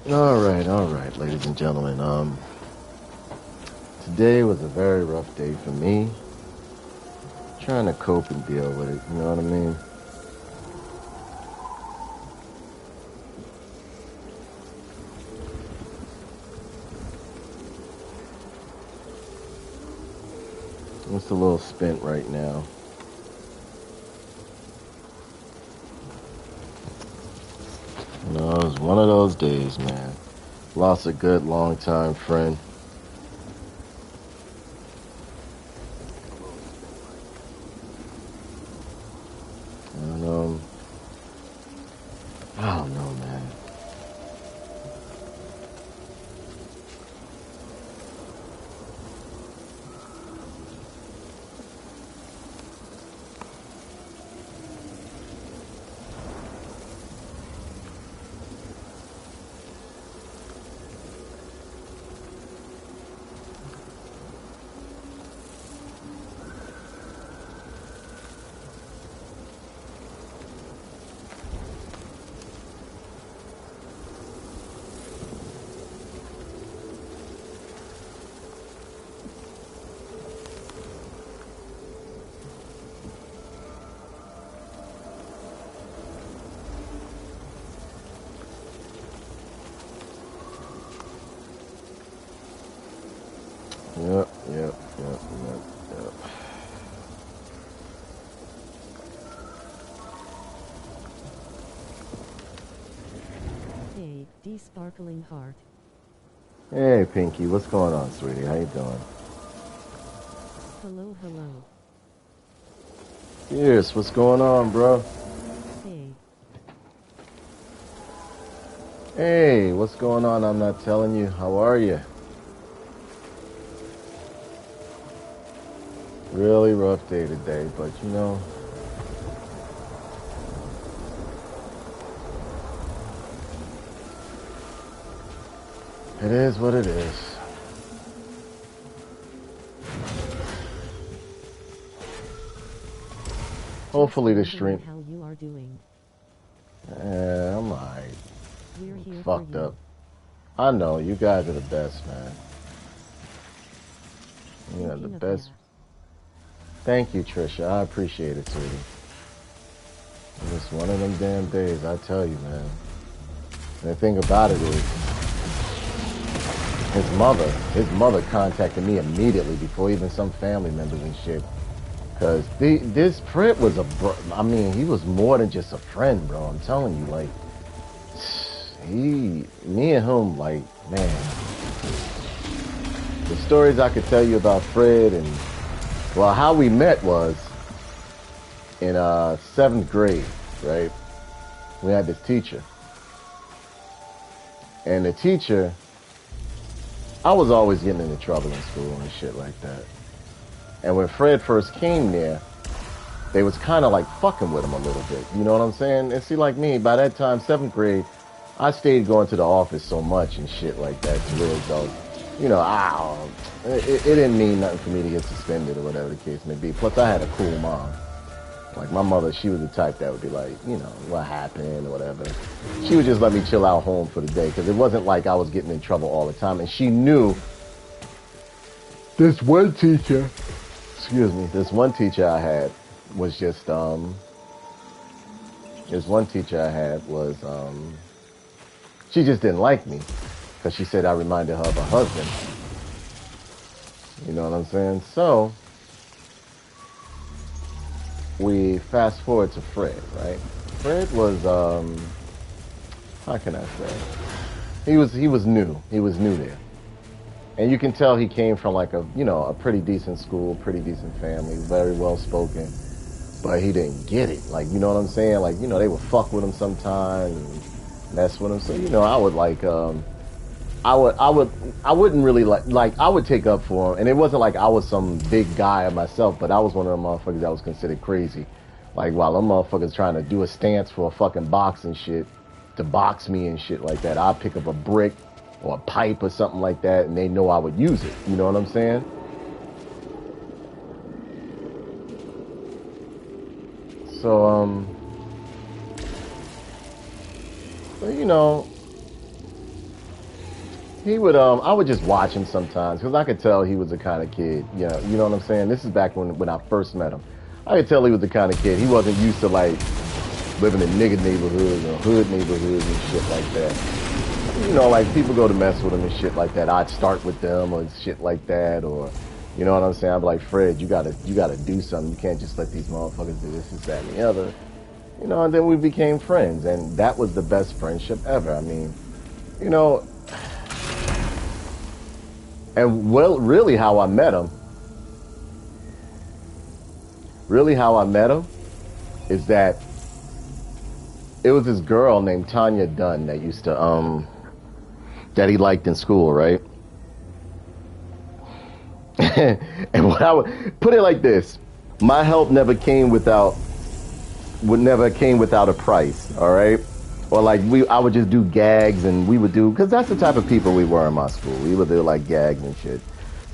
All right, ladies and gentlemen. Today was a very rough day for me. Trying to cope and deal with it, you know what I mean? I'm just a little spent right now. You know, it was one of those days, man. Lost a good, long-time friend. And, I don't know, man. Yep. Hey, D-Sparkling Heart. Hey, Pinky, what's going on, sweetie? How you doing? Hello. Yes, what's going on, bro? Hey. Hey, what's going on? I'm not telling you. How are you? Really rough day today, but you know, it is what it is. Hopefully the stream. How you are doing? I'm alright. We're here Fucked for you. up. I know, you guys are the best, man. You know, the best. Thank you, Trisha. I appreciate it, sweetie. It's one of them damn days, I tell you, man. And the thing about it is, his mother contacted me immediately before even some family members and shit. Cause this Fred was he was more than just a friend, bro. I'm telling you, like, me and him, like, man. The stories I could tell you about Fred and, well, how we met was in 7th grade, right? We had this teacher. And the teacher, I was always getting into trouble in school and shit like that. And when Fred first came there, they was kind of like fucking with him a little bit. You know what I'm saying? And see, like me, by that time, 7th grade, I stayed going to the office so much and shit like that to where it's all, you know, it didn't mean nothing for me to get suspended or whatever the case may be. Plus, I had a cool mom. Like, my mother, she was the type that would be like, you know, what happened or whatever. She would just let me chill out home for the day because it wasn't like I was getting in trouble all the time. And she knew this one teacher I had was just, she just didn't like me because she said I reminded her of her husband. You know what I'm saying? So, we fast forward to Fred, right? Fred was, how can I say? He was new. He was new there. And you can tell he came from like a pretty decent school, pretty decent family, very well spoken. But he didn't get it. Like, you know what I'm saying? Like, you know, they would fuck with him sometimes and mess with him. So, you know, I would like, I wouldn't really like, I would take up for him. And it wasn't like I was some big guy myself, but I was one of them motherfuckers that was considered crazy. Like, while them motherfuckers trying to do a stance for a fucking box and shit, to box me and shit like that, I'd pick up a brick or a pipe or something like that, and they know I would use it. You know what I'm saying? So, you know, He would I would just watch him sometimes because I could tell he was the kind of kid. You know what I'm saying. This is back when I first met him. I could tell he was the kind of kid. He wasn't used to like living in nigga neighborhoods or hood neighborhoods and shit like that. You know, like people go to mess with him and shit like that. I'd start with them or shit like that, or you know what I'm saying. I'd be like, Fred, you gotta do something. You can't just let these motherfuckers do this, that, and the other. You know, and then we became friends, and that was the best friendship ever. I mean, you know. And well, really how I met him is that it was this girl named Tanya Dunn that used to, that he liked in school, right? And what I would put it like this, my help never came without a price, all right? Or like I would just do gags and we would do, because that's the type of people we were in my school. We would do like gags and shit.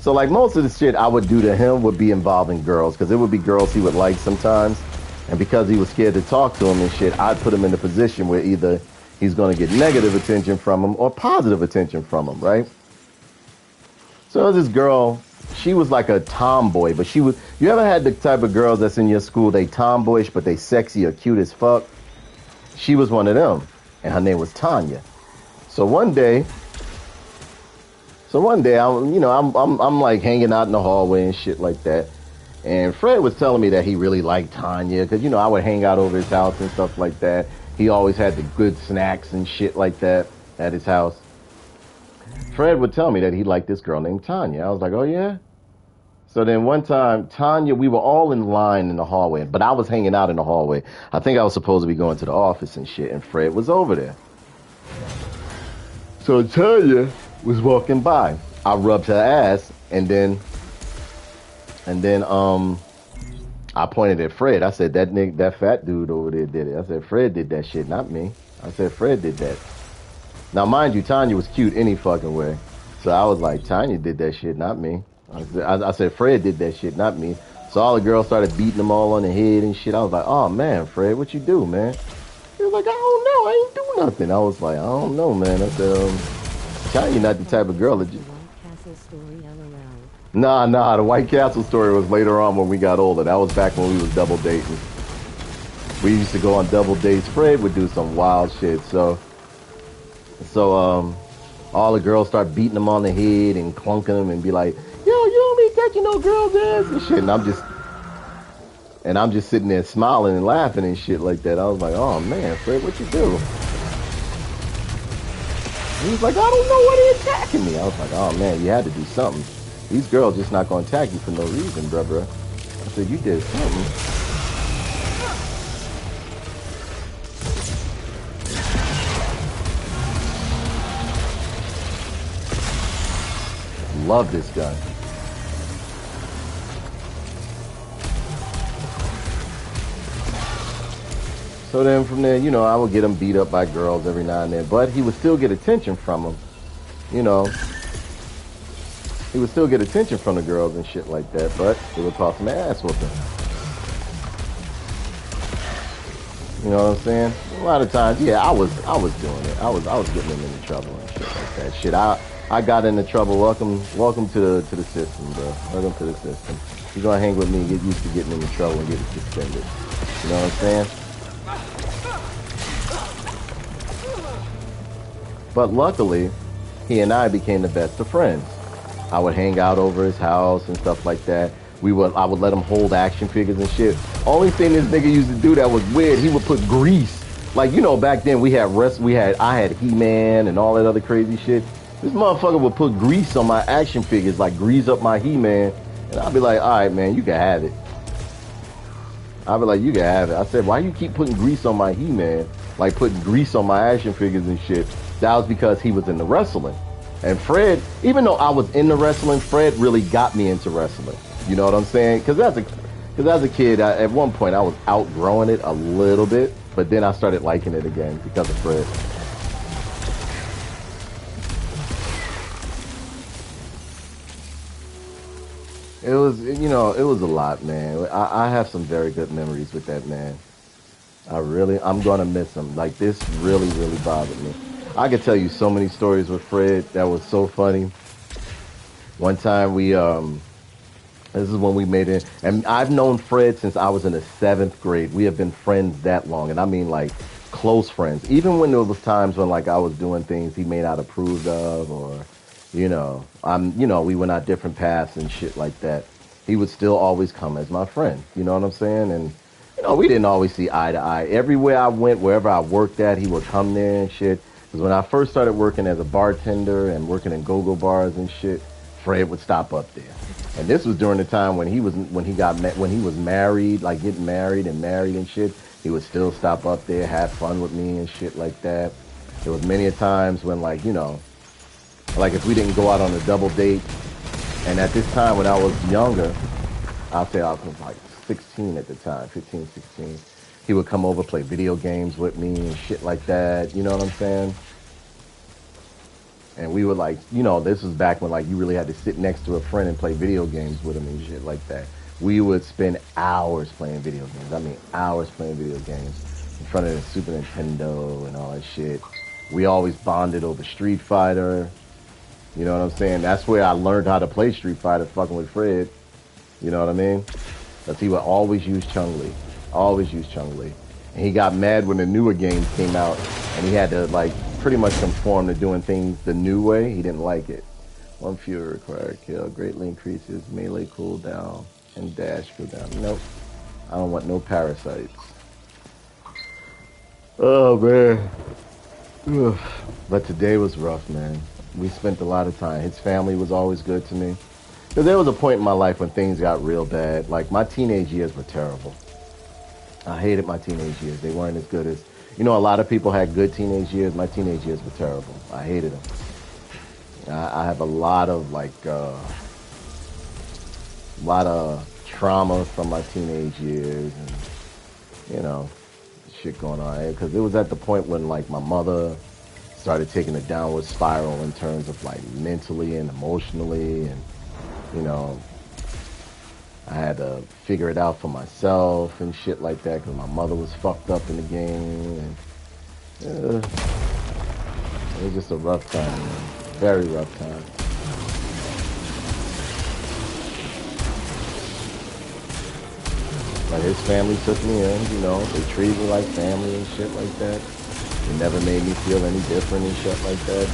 So like most of the shit I would do to him would be involving girls, because it would be girls he would like sometimes. And because he was scared to talk to him and shit, I'd put him in a position where either he's going to get negative attention from him or positive attention from him, right? So there was this girl, she was like a tomboy, but you ever had the type of girls that's in your school, they tomboyish, but they sexy or cute as fuck? She was one of them, and her name was Tanya. So one day, I'm like hanging out in the hallway and shit like that. And Fred was telling me that he really liked Tanya because, you know, I would hang out over his house and stuff like that. He always had the good snacks and shit like that at his house. Fred would tell me that he liked this girl named Tanya. I was like, oh, yeah? So then one time, Tanya, we were all in line in the hallway, but I was hanging out in the hallway. I think I was supposed to be going to the office and shit, and Fred was over there. So Tanya was walking by. I rubbed her ass, and then I pointed at Fred. I said, that fat dude over there did it. I said, Fred did that shit, not me. I said, Fred did that. Now, mind you, Tanya was cute any fucking way. So I was like, Tanya did that shit, not me. I said, Fred did that shit, not me. So all the girls started beating them all on the head and shit. I was like, oh, man, Fred, what you do, man? He was like, I don't know. I ain't do nothing. I was like, I don't know, man. I said, Tanya not the type of girl that you... Nah, the White Castle story was later on when we got older. That was back when we was double dating. We used to go on double dates. Fred would do some wild shit. So all the girls start beating him on the head and clunking him and be like, yo, you don't be touching no girl's ass and shit. And I'm just sitting there smiling and laughing and shit like that. I was like, oh man, Fred, what you do? He was like, I don't know why they attacking me. I was like, oh man, you had to do something. These girls just not gonna attack you for no reason, bruh. I said, you did something. Love this gun. So then from there, you know, I would get him beat up by girls every now and then, but he would still get attention from them. You know, he would still get attention from the girls and shit like that, but it would cost him ass whooping. You know what I'm saying? A lot of times, yeah, I was doing it. I was getting him into trouble and shit like that. Shit, I got into trouble. Welcome to the system, bro. Welcome to the system. You're gonna hang with me, get used to getting into trouble and getting suspended. You know what I'm saying? But luckily, he and I became the best of friends. I would hang out over his house and stuff like that. I would let him hold action figures and shit. Only thing this nigga used to do that was weird, he would put grease. Like, you know, back then I had He-Man and all that other crazy shit. This motherfucker would put grease on my action figures, like grease up my He-Man. And I'd be like, all right, man, you can have it. I'd be like, you can have it. I said, why you keep putting grease on my He-Man? Like putting grease on my action figures and shit. That was because he was into wrestling. And Fred, even though I was into wrestling, Fred really got me into wrestling. You know what I'm saying? Because as a kid, at one point I was outgrowing it a little bit. But then I started liking it again because of Fred. It was, you know, it was a lot, man. I have some very good memories with that man. I'm going to miss him. Like, this really, really bothered me. I could tell you so many stories with Fred that was so funny. One time this is when we made it, and I've known Fred since I was in the 7th grade. We have been friends that long, and I mean like close friends. Even when there was times when like I was doing things he may not approve of, or we went out different paths and shit like that. He would still always come as my friend. You know what I'm saying? And we didn't always see eye to eye. Everywhere I went, wherever I worked at, he would come there and shit. Because when I first started working as a bartender and working in go-go bars and shit, Fred would stop up there. And this was during the time when he was married, like getting married and shit. He would still stop up there, have fun with me and shit like that. There was many a times when like if we didn't go out on a double date, and at this time when I was younger, I'll say I was like 16 at the time, 15, 16. He would come over, play video games with me and shit like that. You know what I'm saying? And we would like, this was back when like you really had to sit next to a friend and play video games with him and shit like that. We would spend hours playing video games. I mean, hours playing video games in front of the Super Nintendo and all that shit. We always bonded over Street Fighter. You know what I'm saying? That's where I learned how to play Street Fighter, fucking with Fred. You know what I mean? Because he would always use Chun-Li. Always use Chun-Li. And he got mad when the newer games came out, and he had to, like, pretty much conform to doing things the new way. He didn't like it. 1 fewer required kill. Greatly increases melee cooldown and dash cooldown. Nope. I don't want no parasites. Oh, man. Ugh. But today was rough, man. We spent a lot of time. His family was always good to me. Because there was a point in my life when things got real bad. Like, my teenage years were terrible. I hated my teenage years. They weren't as good as... a lot of people had good teenage years. My teenage years were terrible. I hated them. I have a lot of, trauma from my teenage years and, shit going on. Because it was at the point when, like, my mother started taking a downward spiral in terms of, like, mentally and emotionally. And, I had to figure it out for myself and shit like that because my mother was fucked up in the game. And it was just a rough time, man. Very rough time. But his family took me in, they treated me like family and shit like that. They never made me feel any different and shit like that.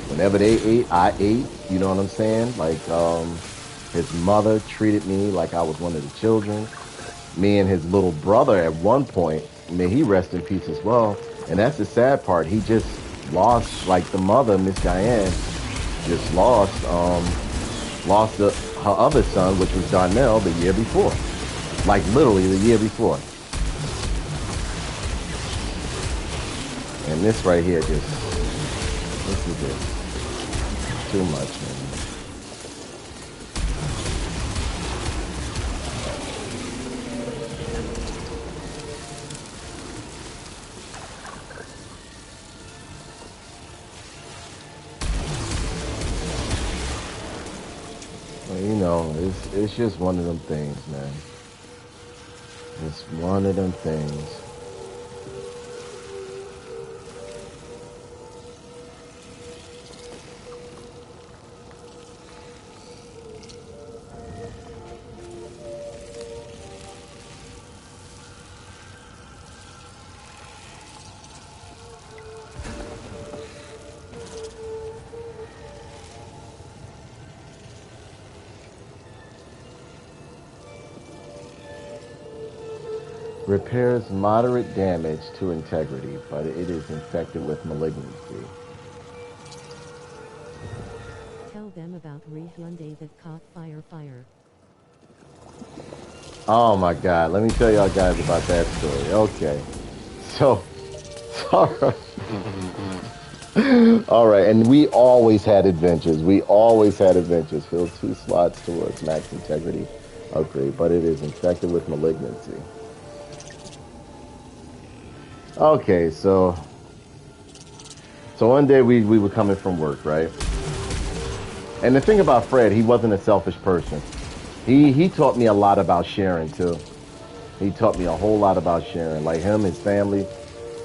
Whenever they ate, I ate, you know what I'm saying? Like, his mother treated me like I was one of the children. Me and his little brother at one point, may he rest in peace as well. And that's the sad part. He just lost, like the mother, Miss Diane, just lost her other son, which was Darnell, the year before. Like literally the year before. And this right here this is it. Too much, man. It's just one of them things, man. It's one of them things. Repairs moderate damage to integrity, but it is infected with malignancy. Tell them about Hyundai that caught fire. Oh my God, let me tell y'all guys about that story. Okay. So, all right, and we always had adventures. Fill 2 slots towards max integrity upgrade, but it is infected with malignancy. Okay, so one day we were coming from work, right? And the thing about Fred, he wasn't a selfish person. He taught me a lot about sharing too. He taught me a whole lot about sharing. Like him, his family,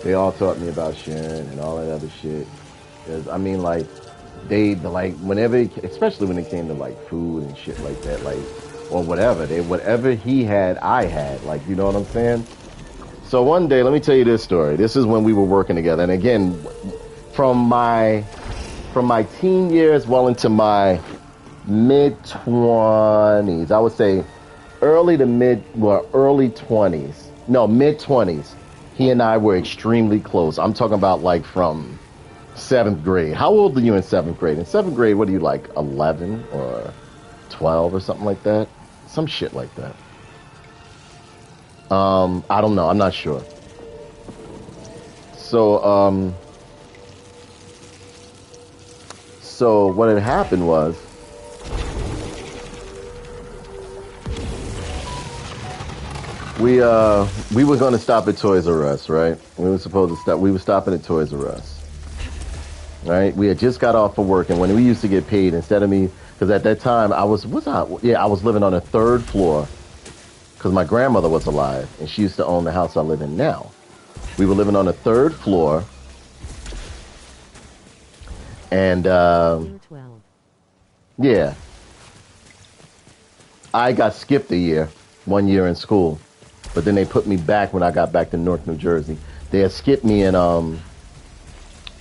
They all taught me about sharing and all that other shit. 'Cause, I mean, like, they like whenever, especially when it came to like food and shit like that, like or whatever, whatever he had, I had. Like, you know what I'm saying? So one day, let me tell you this story. This is when we were working together, and again, from my teen years, well into my mid-20s, I would say early 20s. No, mid-20s. He and I were extremely close. I'm talking about like from 7th grade. How old are you in 7th grade? In 7th grade, what are you, like 11 or 12 or something like that? Some shit like that. I don't know. I'm not sure. So, so what had happened was, we were going to stop at Toys R Us, right? We were supposed to stop. We were stopping at Toys R Us, right? We had just got off of work, and when we used to get paid, instead of me, because at that time I was living on the 3rd floor, because my grandmother was alive, and she used to own the house I live in now. We were living on the 3rd floor, and yeah, I got skipped one year in school, but then they put me back when I got back to Newark, New Jersey. They had skipped me in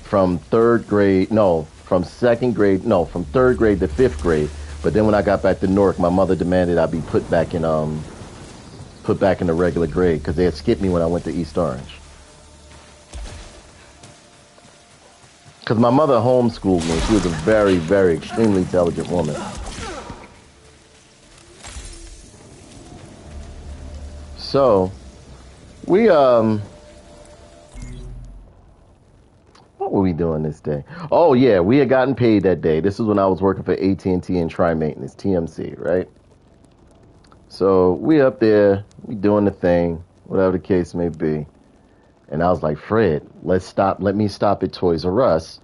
from 3rd grade, no, from 2nd grade, no, from 3rd grade to 5th grade. But then when I got back to Newark, my mother demanded I be put back in the regular grade because they had skipped me when I went to East Orange. Because my mother homeschooled me. She was a very, very extremely intelligent woman. So, we, what were we doing this day? Oh, yeah, we had gotten paid that day. This is when I was working for AT&T and Tri-Maintenance, TMC, right? So, we up there, we doing the thing, whatever the case may be. And I was like, Fred, let me stop at Toys R Us.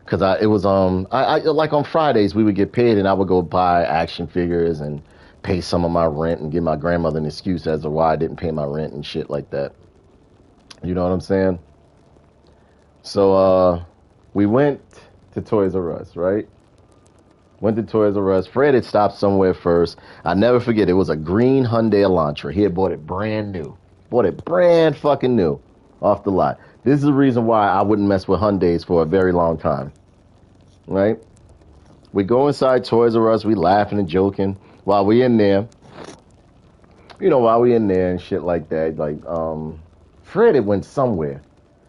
Because it was, like on Fridays, we would get paid and I would go buy action figures and pay some of my rent and give my grandmother an excuse as to why I didn't pay my rent and shit like that. You know what I'm saying? So, we went to Toys R Us, right? Went to Toys R Us. Fred had stopped somewhere first. I never forget, it was a green Hyundai Elantra. He had bought it brand new. Bought it brand fucking new off the lot. This is the reason why I wouldn't mess with Hyundais for a very long time. Right? We go inside Toys R Us. We laughing and joking while we in there. You know, while we in there and shit like that. Like, Fred had went somewhere.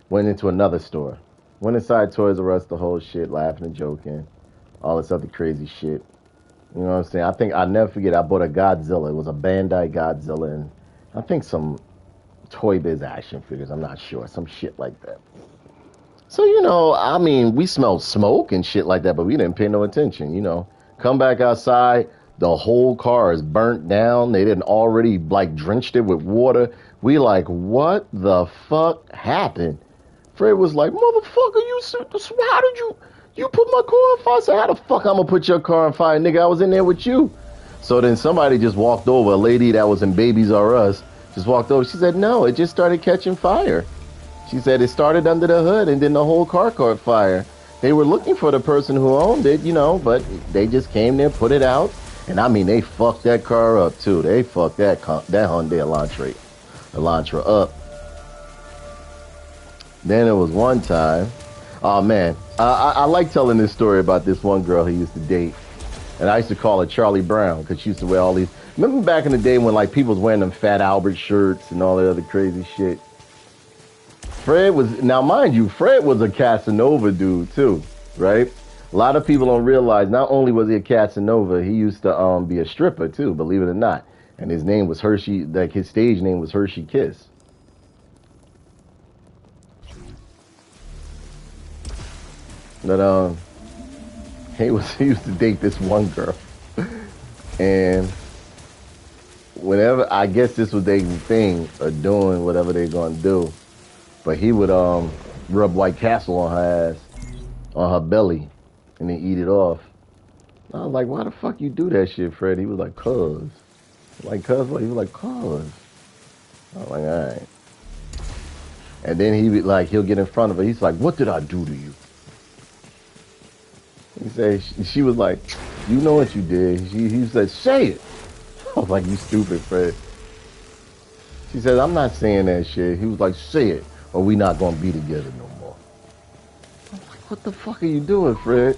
Went into another store. Went inside Toys R Us, the whole shit, laughing and joking. All this other crazy shit. You know what I'm saying? I'll never forget, I bought a Godzilla. It was a Bandai Godzilla. And I think some Toy Biz action figures. I'm not sure. Some shit like that. So, you know, I mean, we smelled smoke and shit like that, but we didn't pay no attention, you know. Come back outside, the whole car is burnt down. They didn't already, like, drenched it with water. We like, what the fuck happened? Fred was like, motherfucker, how did you put my car on fire? I said, how the fuck I'm gonna put your car on fire, nigga? I was in there with you. So then somebody just walked over, a lady that was in Babies R Us, just walked over. She said, no, it just started catching fire. She said it started under the hood and then the whole car caught fire. They were looking for the person who owned it, you know, but they just came there, put it out. And I mean, they fucked that car up too. They fucked that Hyundai Elantra up. Then there was one time, oh man, I like telling this story about this one girl he used to date. And I used to call her Charlie Brown because she used to wear all these. Remember back in the day when like people was wearing them Fat Albert shirts and all that other crazy shit? Fred was, now mind you, Fred was a Casanova dude too, right? A lot of people don't realize not only was he a Casanova, he used to be a stripper too, believe it or not. And his name was Hershey, like his stage name was Hershey Kiss. But he used to date this one girl. And whenever, I guess this was their thing or doing whatever they're gonna do. But he would rub White Castle on her ass, on her belly, and then eat it off. I was like, why the fuck you do that shit, Fred? He was like, cuz. Like, cuz what? He was like, cuz. I was like, all right. And then he'll get in front of her. He's like, "What did I do to you?" He said, she was like, "You know what you did." He said, "Say it." I was like, "You stupid, Fred." She said, "I'm not saying that shit." He was like, "Say it, or we not gonna be together no more." I was like, "What the fuck are you doing, Fred?"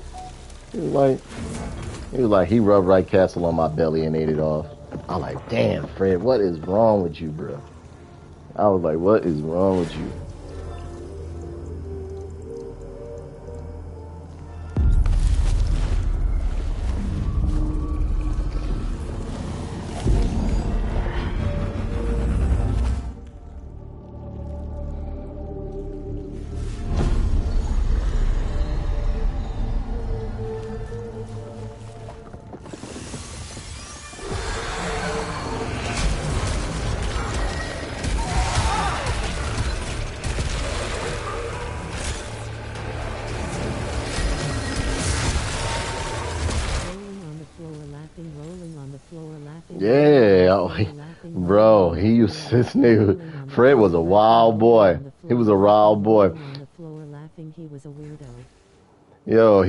He rubbed Right Castle on my belly and ate it off. I was like, "Damn, Fred, what is wrong with you, bro?" I was like, "What is wrong with you?" Yeah, bro, he used this nigga. Fred was a wild boy. He was a wild boy. On the floor laughing, he was a weirdo. Yo,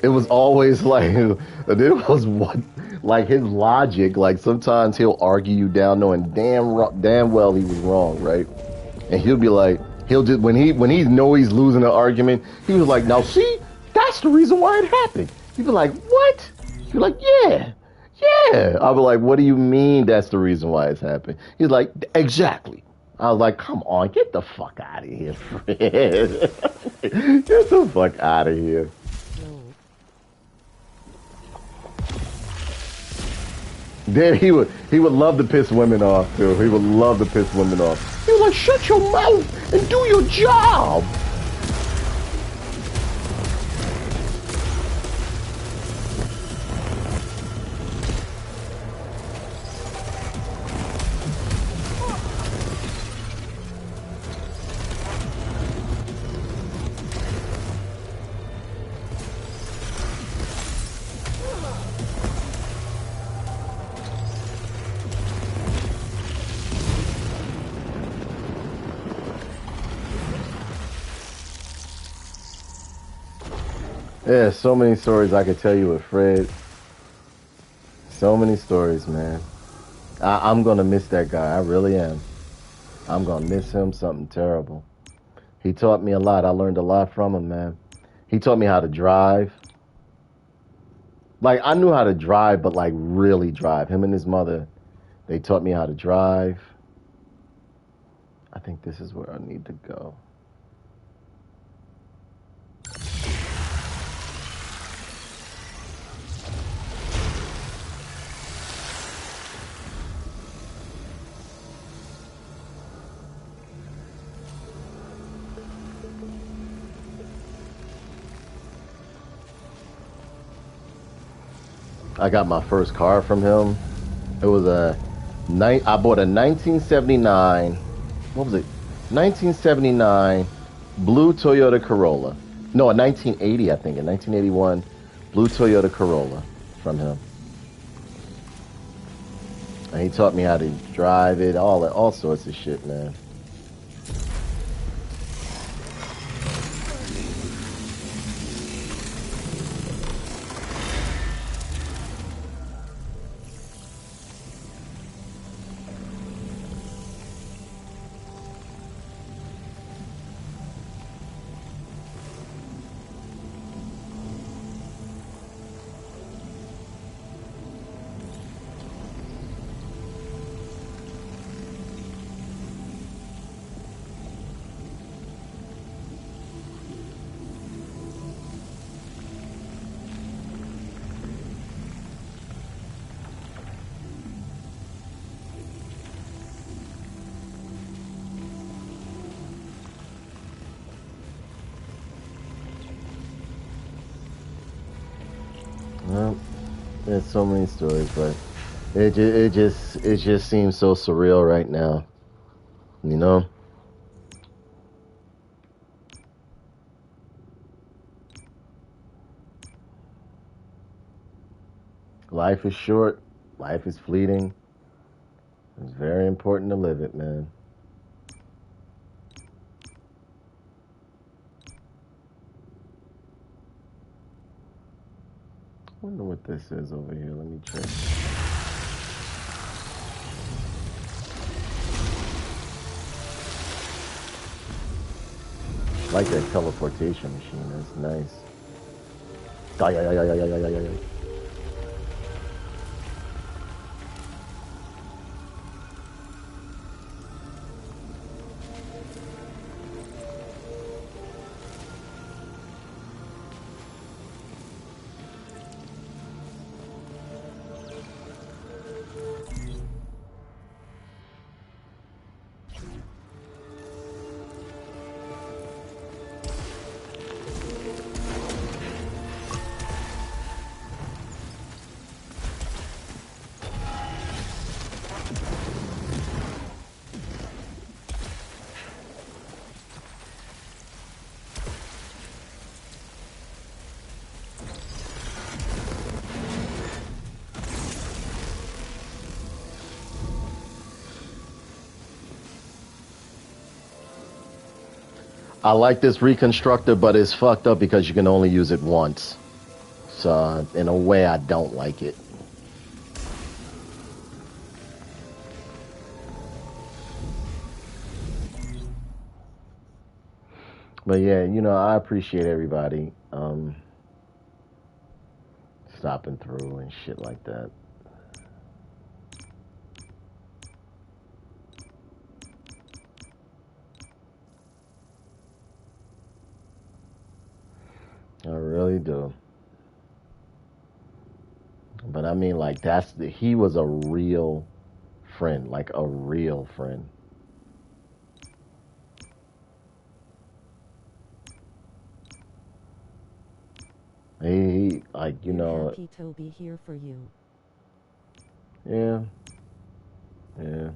it was always like, it was what, like his logic. Like sometimes he'll argue you down, knowing damn well he was wrong, right? And he'll be like, he'll just when he know he's losing an argument, he was like, "Now see, that's the reason why it happened." He'd be like, "What?" He'd be like, "Yeah. Yeah." I'll be like, "What do you mean that's the reason why it's happened?" He's like, "Exactly." I was like, "Come on, get the fuck out of here, Fred." Get the fuck out of here. Then he would love to piss women off too. He would love to piss women off. He was like, "Shut your mouth and do your job." Yeah, so many stories I could tell you with Fred. So many stories, man. I'm gonna miss that guy. I really am. I'm gonna miss him something terrible. He taught me a lot. I learned a lot from him, man. He taught me how to drive. Like I knew how to drive, but like really drive. Him and his mother, they taught me how to drive. I think this is where I need to go. I got my first car from him. It was I bought a 1979. What was it? 1979 blue Toyota Corolla. No, a 1980, I think. A 1981 blue Toyota Corolla from him. And he taught me how to drive it, all sorts of shit, man. Well, there's so many stories, but it just seems so surreal right now, you know. Life is short. Life is fleeting. It's very important to live it, man. Wonder what this is over here. Let me check. I like that teleportation machine. That's nice. I like this reconstructor, but it's fucked up because you can only use it once. So, in a way, I don't like it. But yeah, you know, I appreciate everybody stopping through and shit like that. I really do. But I mean, like, he was a real friend, like a real friend. He like, you know. Happy to be here for you. Yeah. Yeah.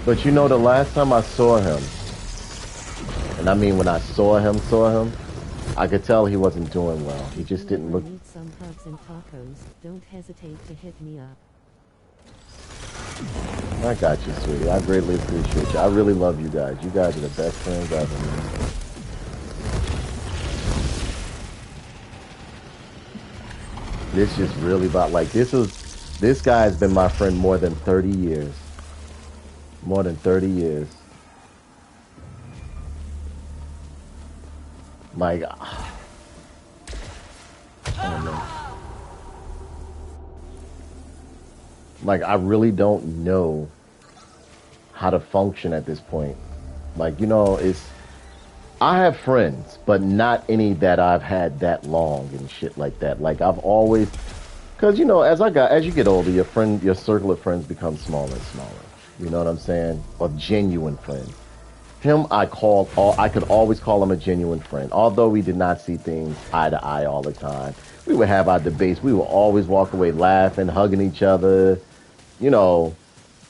But you know, the last time I saw him, and I mean when I saw him, I could tell he wasn't doing well. He just didn't look. Need some hugs and tacos. Don't hesitate to hit me up. I got you, sweetie. I greatly appreciate you. I really love you guys. You guys are the best friends I've ever met. This is really about, like, this guy has been my friend more than 30 years. More than 30 years. Like, I don't know. Like, I really don't know how to function at this point. Like, you know, I have friends, but not any that I've had that long and shit like that. Like, I've always, because, you know, as you get older, your circle of friends becomes smaller and smaller. You know what I'm saying? Of genuine friends. Him, I could always call him a genuine friend. Although we did not see things eye to eye all the time. We would have our debates. We would always walk away laughing, hugging each other, you know,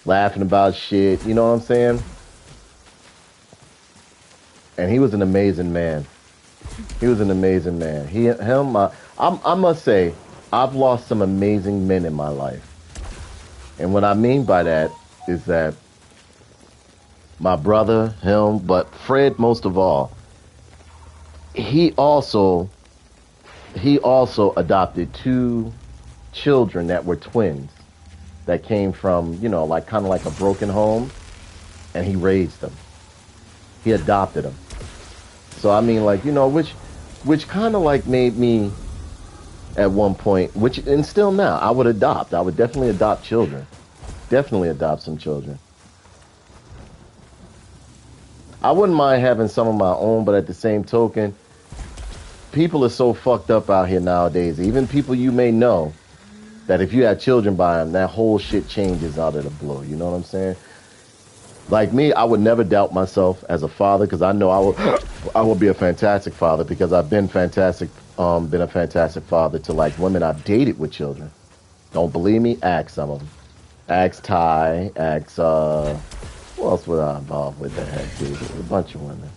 laughing about shit. You know what I'm saying? And he was an amazing man. He was an amazing man. I must say, I've lost some amazing men in my life. And what I mean by that is that my brother, him, but Fred most of all, he also adopted two children that were twins that came from, you know, like kind of like a broken home, and he raised them. He adopted them. So I mean, like, you know, which kind of like made me at one point, and still now, I would definitely adopt children. Definitely adopt some children. I wouldn't mind having some of my own, but at the same token, people are so fucked up out here nowadays. Even people you may know, that if you have children by them, that whole shit changes out of the blue. You know what I'm saying? Like me, I would never doubt myself as a father, because I know I will be a fantastic father, because I've been a fantastic father to, like, women I've dated with children. Don't believe me? Ask some of them. Ask Ty. Ask who else was I involved with that had kids? A bunch of women.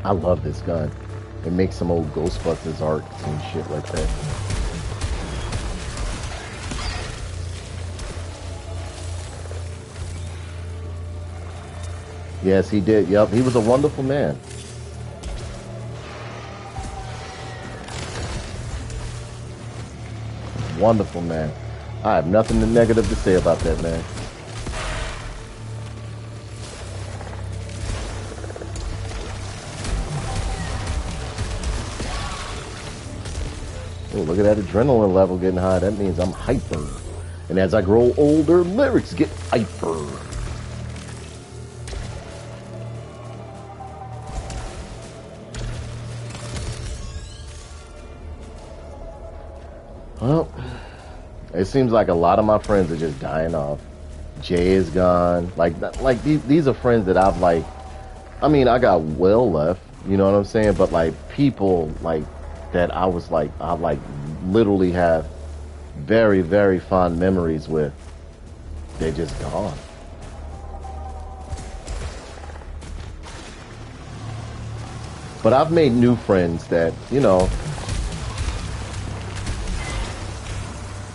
I love this gun. It makes some old Ghostbusters art and shit like that. Yes, he did. Yep, he was a wonderful man. Wonderful man. I have nothing negative to say about that man. Oh, look at that adrenaline level getting high. That means I'm hyper. And as I grow older, lyrics get hyper. Well, it seems like a lot of my friends are just dying off. Jay is gone. Like these are friends that I've like. I mean, I got well left. You know what I'm saying? But like people like that, I like literally have very, very fond memories with. They're just gone. But I've made new friends that, you know,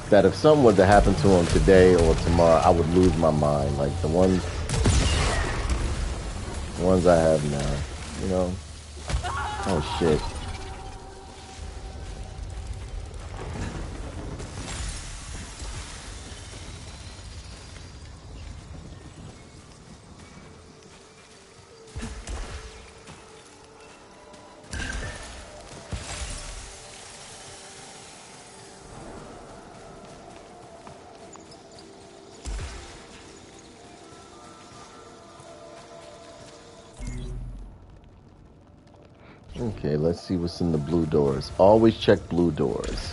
that if something were to happen to them today or tomorrow, I would lose my mind. Like the ones I have now, you know. Oh shit. Okay, let's see what's in the blue doors. Always check blue doors.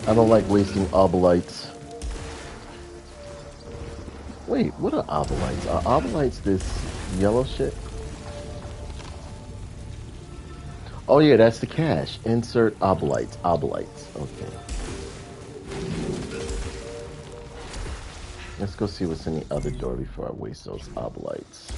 I don't like wasting obolites. Wait, what are obolites? Are obolites this yellow shit? Oh yeah, that's the cash. Insert obolites. Obolites. Okay. Let's go see what's in the other door before I waste those obolites.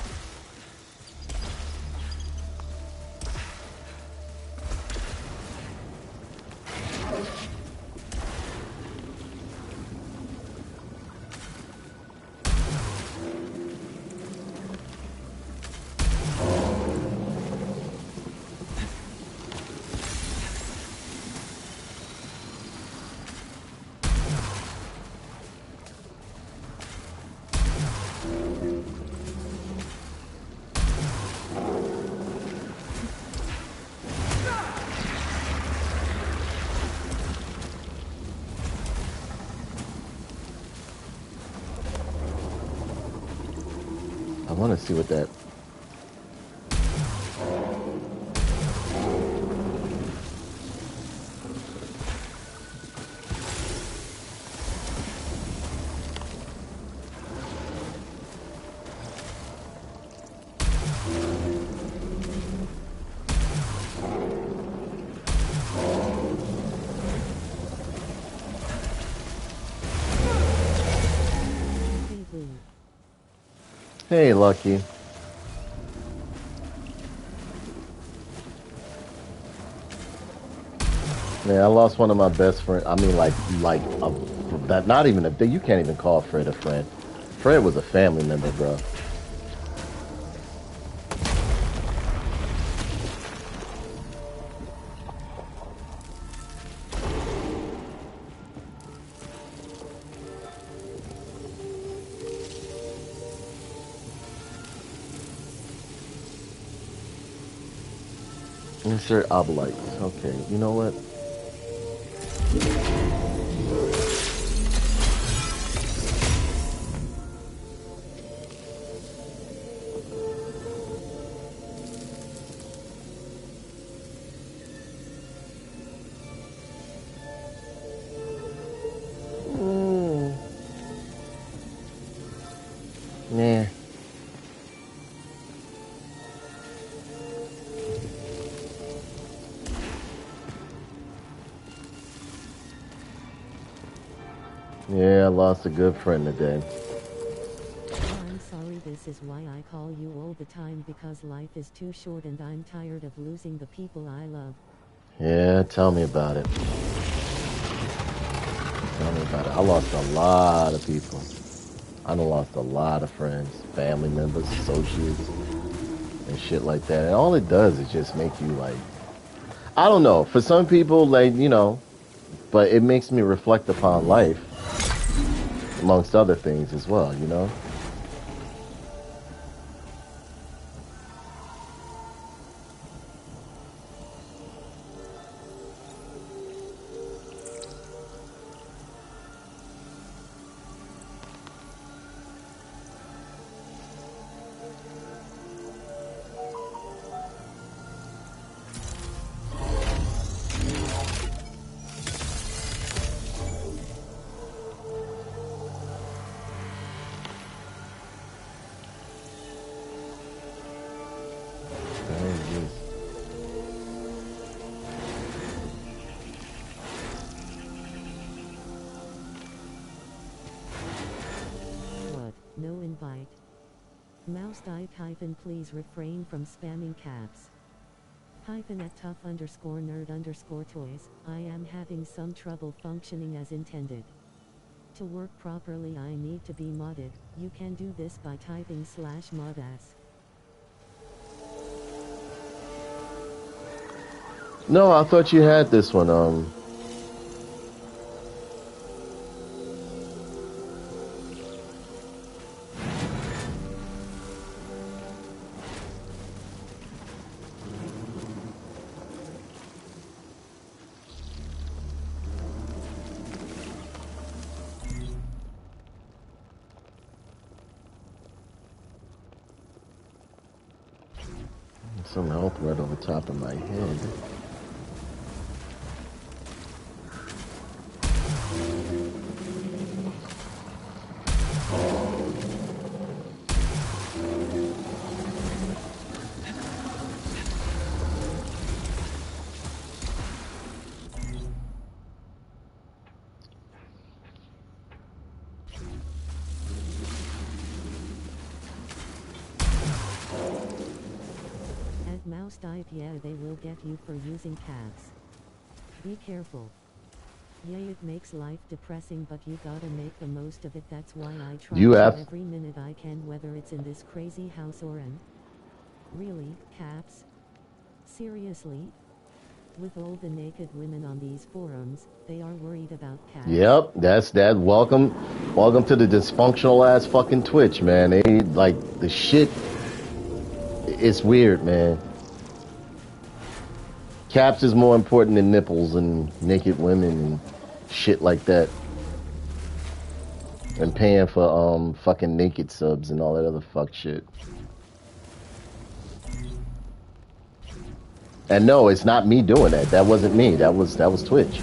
I want to see what that... Hey, Lucky. Man, I lost one of my best friends. I mean, that. Not even a. You can't even call Fred a friend. Fred was a family member, bro. Insert obolites. Okay, you know what? Nah. Yeah, I lost a good friend today. I'm sorry, this is why I call you all the time, because life is too short and I'm tired of losing the people I love. Yeah, tell me about it. Tell me about it. I lost a lot of people. I done lost a lot of friends, family members, associates, and shit like that. And all it does is just make you like, I don't know. For some people, like, you know, but it makes me reflect upon life, amongst other things as well, you know? What? No invite? Mouse type hyphen, please refrain from spamming caps. Hyphen at tough_nerd_toys, I am having some trouble functioning as intended. To work properly I need to be modded. You can do this by typing /modass. No, I thought you had this one. Some health right over top of my head. At mouse type, yeah, they will get you for using caps. Be careful. Yeah, it makes life depressing, but you gotta make the most of it. That's why I try You have every minute I can, whether it's in this crazy house or in. Really, caps? Seriously? With all the naked women on these forums, they are worried about caps. Yep, that's that. Welcome to the dysfunctional ass fucking Twitch, man. They like the shit. It's weird, man. Caps is more important than nipples and naked women and shit like that. And paying for fucking naked subs and all that other fuck shit. And no, it's not me doing that. That wasn't me. That was Twitch.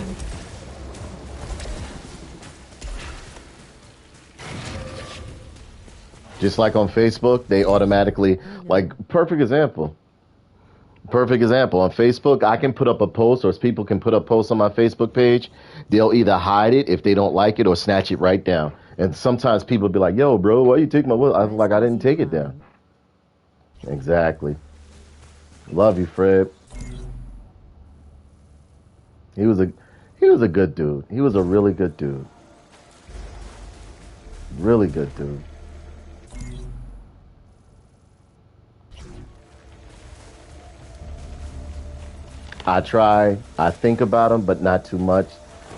Just like on Facebook, they automatically, like, perfect example. Perfect example. On Facebook, I can put up a post, or people can put up posts on my Facebook page. They'll either hide it if they don't like it or snatch it right down. And sometimes people be like, yo, bro, why you take my... I was like, I didn't take it down. Exactly. Love you, Fred. He was a good dude. He was a really good dude. Really good dude. I think about him, but not too much,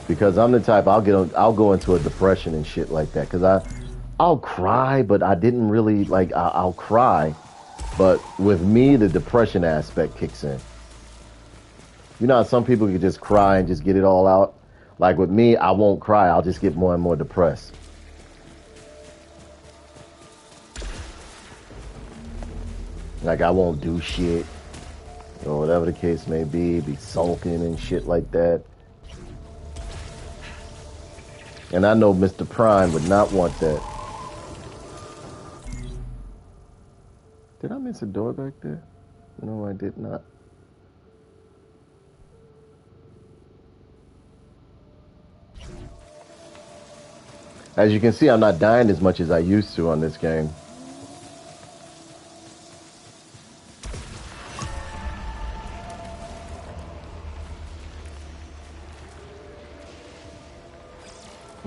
because I'm the type I'll go into a depression and shit like that, because I'll cry, but I didn't really like I'll cry, but with me the depression aspect kicks in. You know how some people can just cry and just get it all out? Like with me, I won't cry. I'll just get more and more depressed. Like I won't do shit, or whatever the case may be sulking and shit like that. And I know Mr. Prime would not want that. Did I miss a door back there? No, I did not. As you can see, I'm not dying as much as I used to on this game.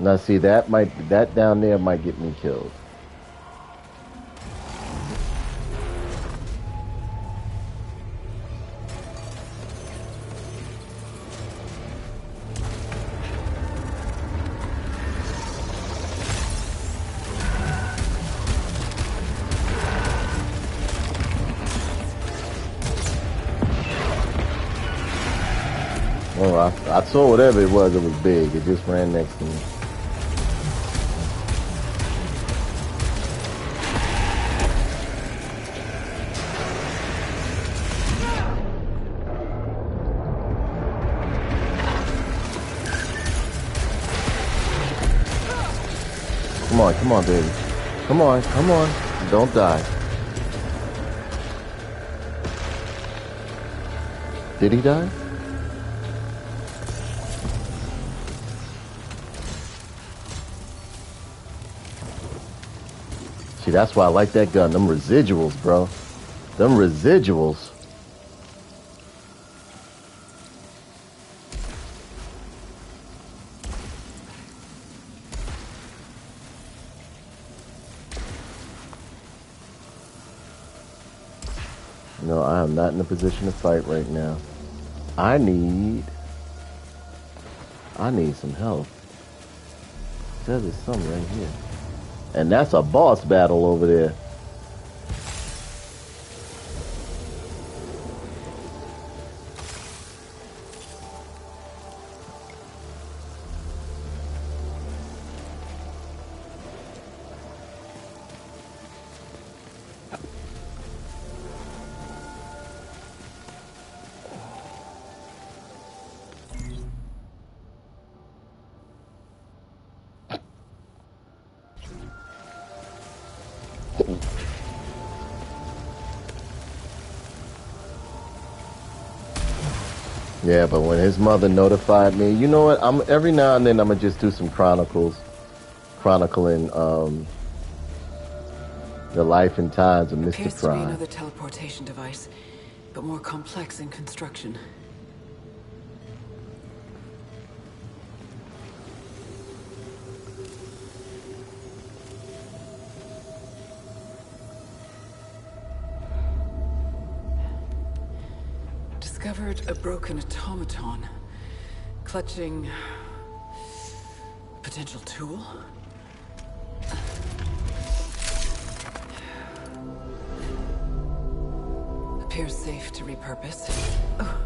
Now see, that down there might get me killed. Oh, I saw whatever it was big. It just ran next to me. Come on, baby. Come on. Don't die. Did he die? See, that's why I like that gun. Them residuals, bro. Them residuals. No, I am not in a position to fight right now. I need some help. It says there's something right here. And that's a boss battle over there. Yeah, but when his mother notified me, you know what? Every now and then I'm gonna just do some chronicling the life and times of Mr. Appears to be Prime. another teleportation device, but more complex in construction. Discovered a broken automaton, clutching potential tool. Appears safe to repurpose. Oh.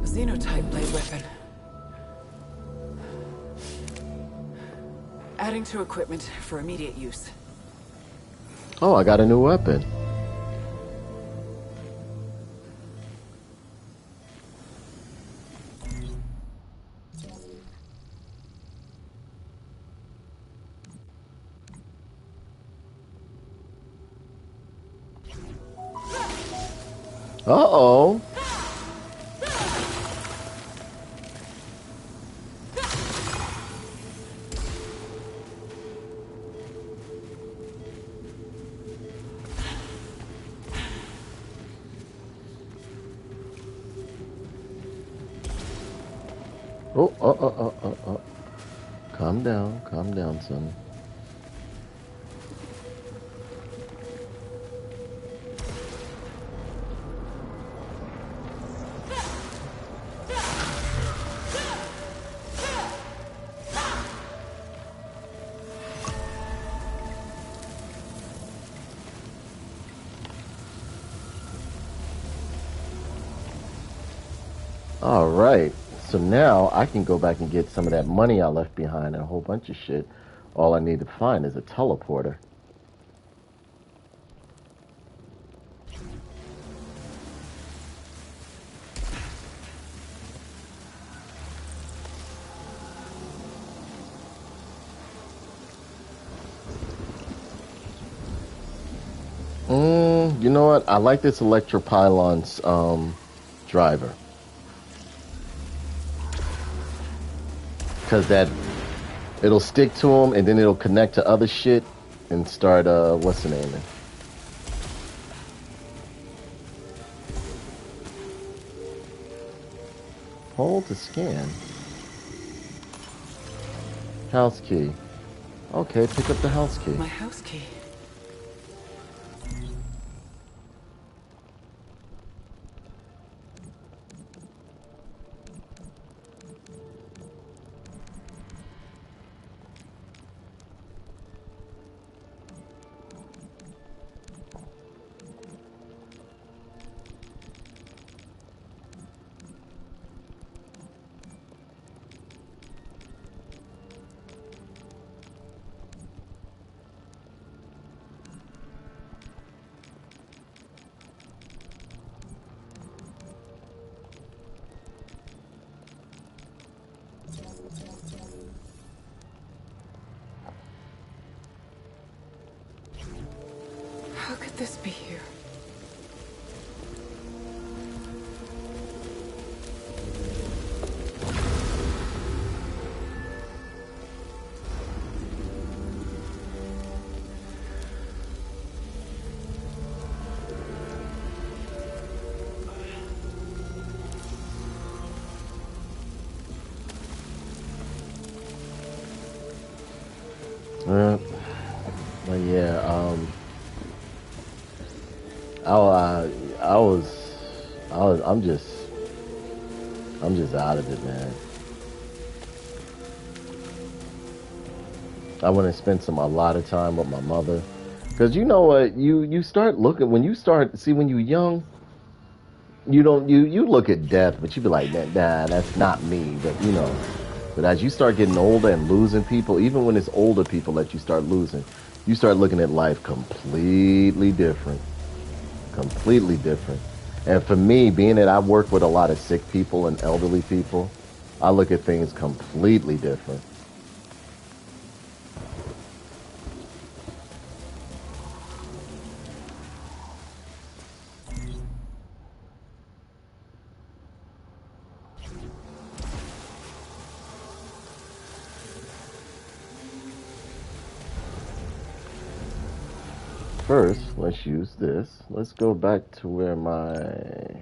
A Xenotype blade weapon. Adding to equipment for immediate use. Oh, I got a new weapon. Uh-oh. Oh. Calm down, son. All right, so now I can go back and get some of that money I left behind and a whole bunch of shit. All I need to find is a teleporter. You know what? I like this Electropylon's driver. Because it'll stick to them, and then it'll connect to other shit and start, what's the name? Hold to scan. House key. Okay, pick up the house key. My house key. How could this be here? But yeah, I'm just out of it, man. I want to spend a lot of time with my mother, because you know what, you start looking when you're young, you look at death, but you be like, nah, that's not me. But as you start getting older and losing people, even when it's older people that you start losing, you start looking at life completely different. Completely different. And for me, being that I work with a lot of sick people and elderly people, I look at things completely different. First, let's use this. Let's go back to where my...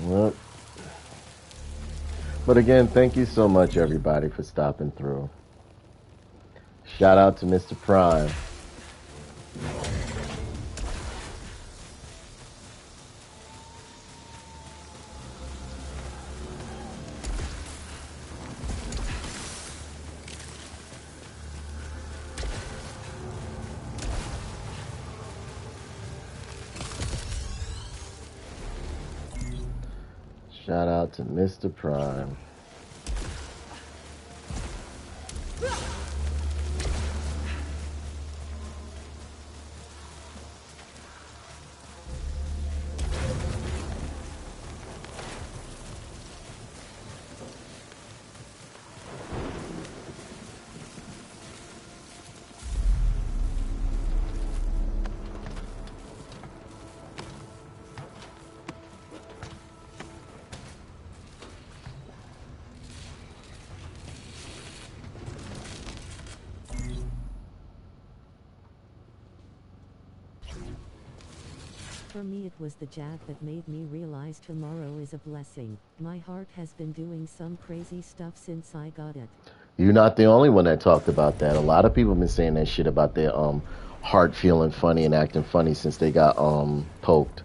Well, but again, thank you so much, everybody, for stopping through. Shout out to Mr. Prime. Shout out to Mr. Prime. For me it was the jab that made me realize tomorrow is a blessing. My heart has been doing some crazy stuff since I got it. You're not the only one that talked about that. A lot of people have been saying that shit about their heart feeling funny and acting funny since they got poked.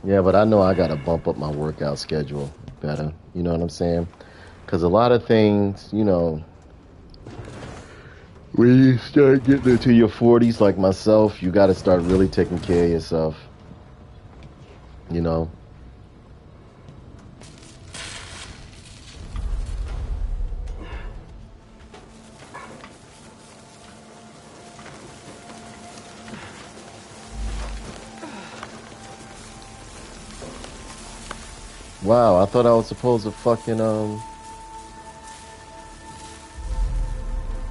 Yeah, but I know I gotta bump up my workout schedule better. You know what I'm saying? Because a lot of things, you know, when you start getting into your 40s, like myself, you gotta start really taking care of yourself. You know? Wow, I thought I was supposed to fucking,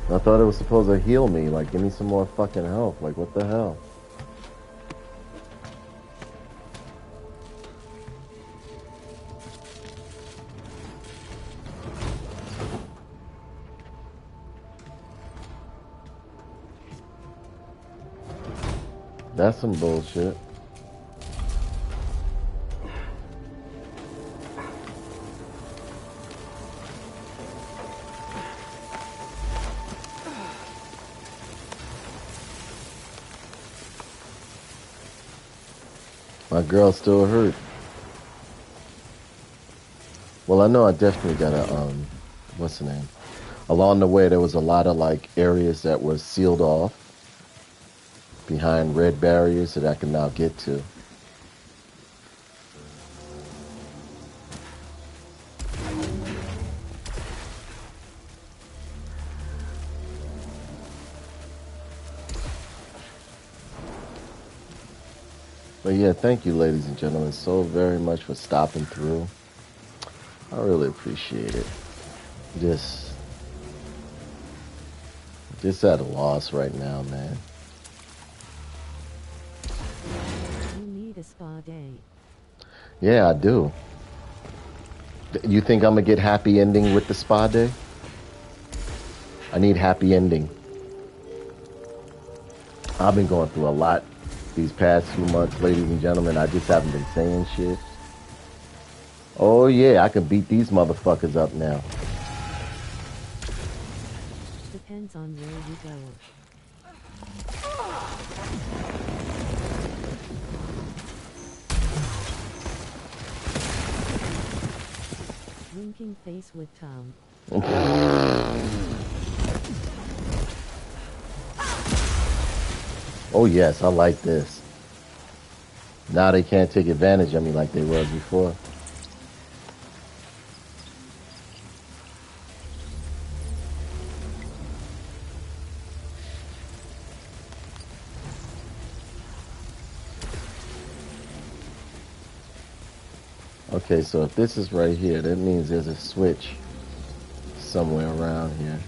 I thought it was supposed to heal me, like give me some more fucking health. Like what the hell? That's some bullshit. My girl still hurt. Well, I know I definitely got a, what's the name? Along the way, there was a lot of, like, areas that were sealed off behind red barriers that I can now get to. But yeah, thank you, ladies and gentlemen, so very much for stopping through. I really appreciate it. Just at a loss right now, man. You need a spa day. Yeah, I do. You think I'm gonna get happy ending with the spa day? I need happy ending. I've been going through a lot these past few months, ladies and gentlemen. I just haven't been saying shit. Oh yeah, I can beat these motherfuckers up now. Depends on where you go. Winking face with tongue. Oh yes, I like this. Now they can't take advantage of me like they were before. Okay, so if this is right here, that means there's a switch somewhere around here.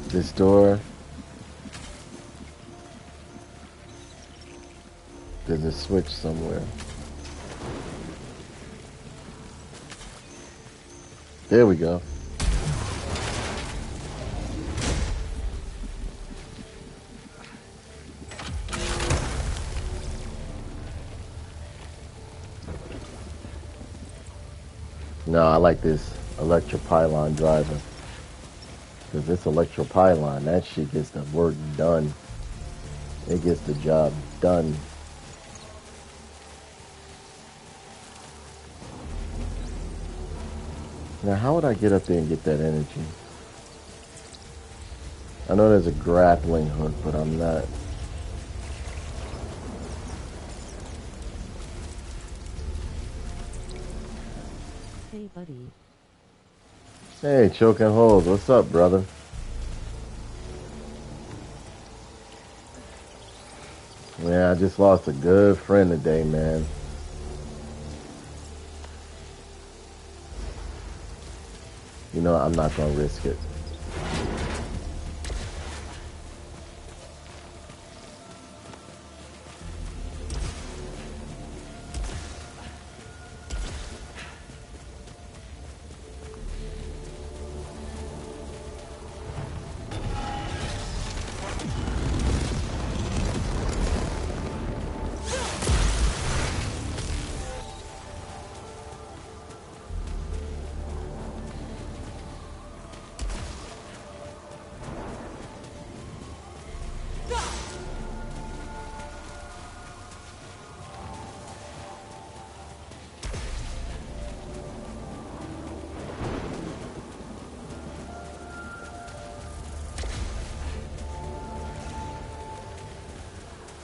This door. There's a switch somewhere. There we go. No, I like this electropylon driver. Because this electropylon, that shit gets the work done. It gets the job done. Now, how would I get up there and get that energy? I know there's a grappling hook, but I'm not. Hey, buddy. Hey, choking holes. What's up, brother? Yeah, I just lost a good friend today, man. You know, I'm not gonna risk it.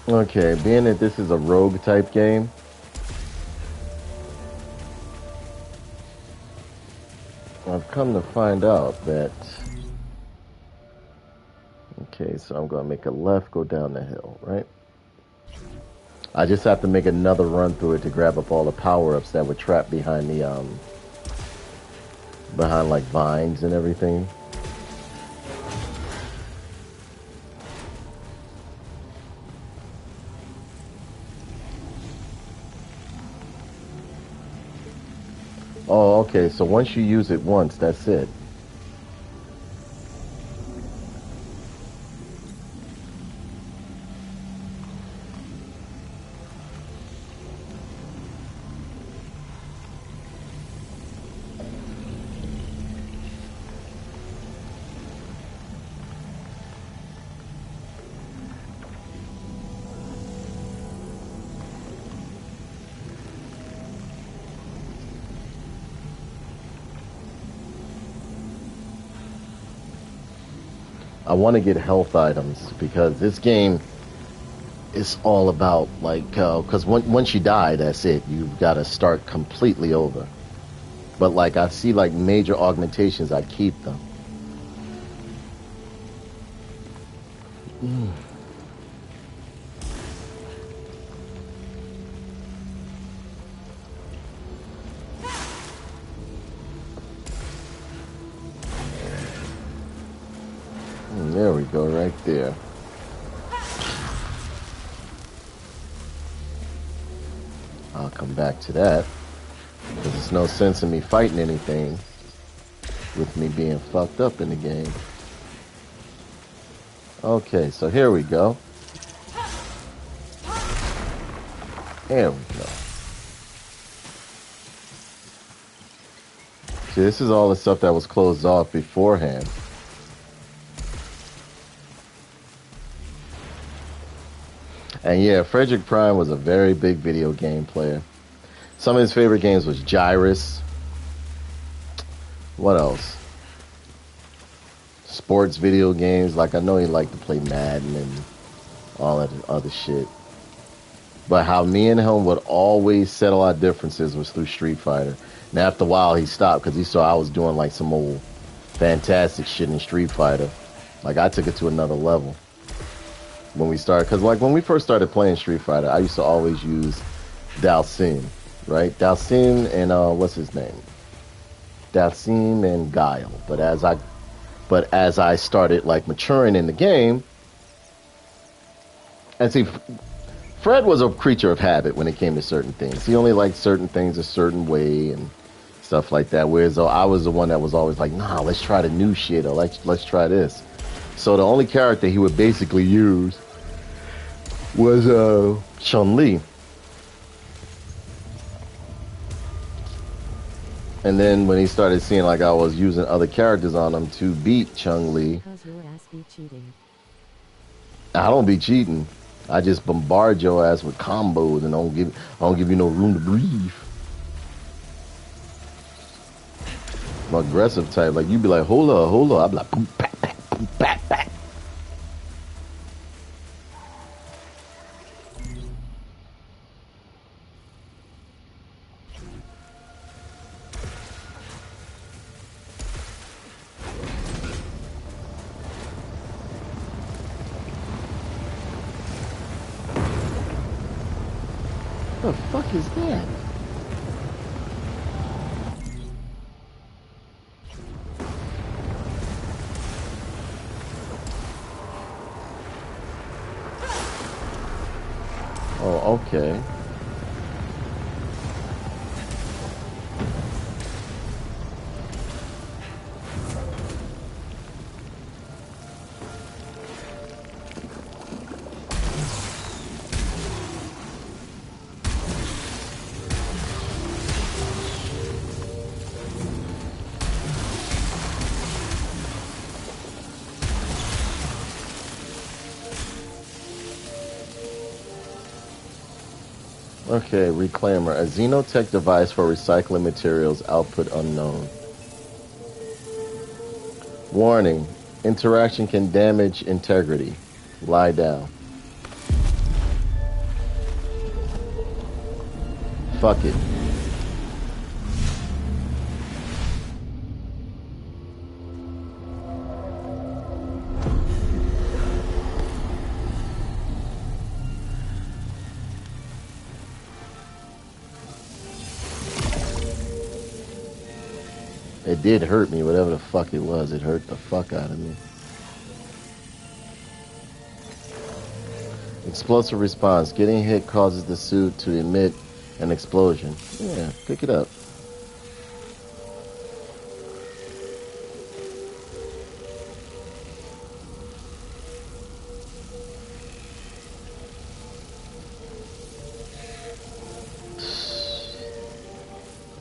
Okay, being that this is a rogue type game, I've come to find out that... Okay, so I'm going to make a left, go down the hill, right? I just have to make another run through it to grab up all the power-ups that were trapped behind the, behind, like, vines and everything. Oh, okay, so once you use it once, that's it. I want to get health items because this game is all about, like, because once you die, that's it. You've got to start completely over. But, like, I see, like, major augmentations, I keep them. There we go, right there. I'll come back to that. Because there's no sense in me fighting anything with me being fucked up in the game. Okay, so here we go. There we go. See, this is all the stuff that was closed off beforehand. And yeah, Frederick Prime was a very big video game player. Some of his favorite games was Gyrus. What else? Sports video games. Like, I know he liked to play Madden and all that other shit. But how me and him would always settle our differences was through Street Fighter. And after a while, he stopped because he saw I was doing like some old fantastic shit in Street Fighter. Like, I took it to another level when we started. Because, like, when we first started playing Street Fighter, I used to always use Dalsim, right? Dalsim and, what's his name? Dalsim and Guile. But as I started, like, maturing in the game, and see, Fred was a creature of habit when it came to certain things. He only liked certain things a certain way and stuff like that. Whereas though I was the one that was always like, nah, let's try the new shit, or let's try this. So the only character he would basically use was Chun-Li. And then when he started seeing like I was using other characters on him to beat Chun-Li, Cause your ass be cheating. I don't be cheating. I just bombard your ass with combos and I don't give you no room to breathe. I'm aggressive type. Like, you be like, hold up. I'm like, boom, back. The fuck is that? Oh, okay. Okay, reclaimer. A xenotech device for recycling materials. Output unknown. Warning. Interaction can damage integrity. Lie down. Fuck it. It did hurt me, whatever the fuck it was. It hurt the fuck out of me. Explosive response. Getting hit causes the suit to emit an explosion. Yeah, pick it up.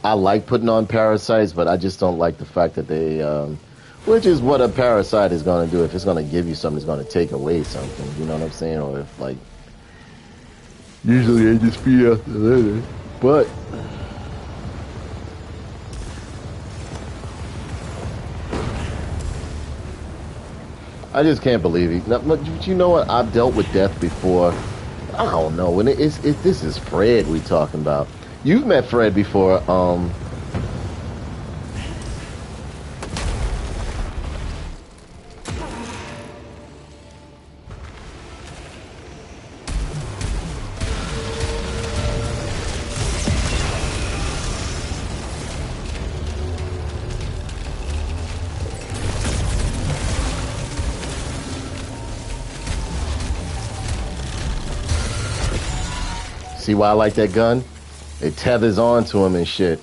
I like putting on parasites, but I just don't like the fact that they, which is what a parasite is going to do. If it's going to give you something, it's going to take away something. You know what I'm saying? Or if, like, usually they just feed out the later. But I just can't believe it. But you know what? I've dealt with death before. I don't know. When this is Fred we talking about. You've met Fred before. See why I like that gun? It tethers onto him and shit.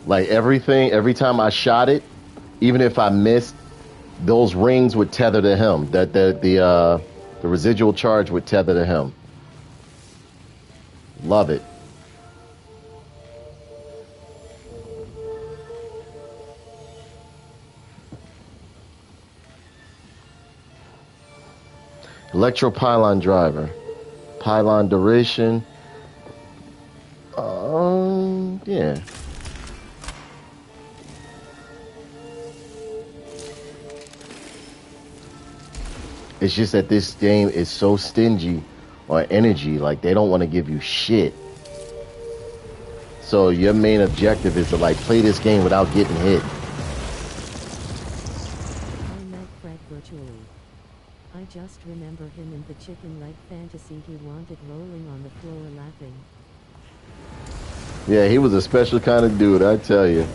Like everything, every time I shot it, even if I missed, those rings would tether to him. The residual charge would tether to him. Love it. Electropylon driver. Pylon duration. Yeah. It's just that this game is so stingy on energy. Like, they don't want to give you shit. So your main objective is to, like, play this game without getting hit. I met Fred virtually. I just remember him in the chicken leg fantasy he wanted, rolling on the floor laughing. Yeah, he was a special kind of dude, I tell you.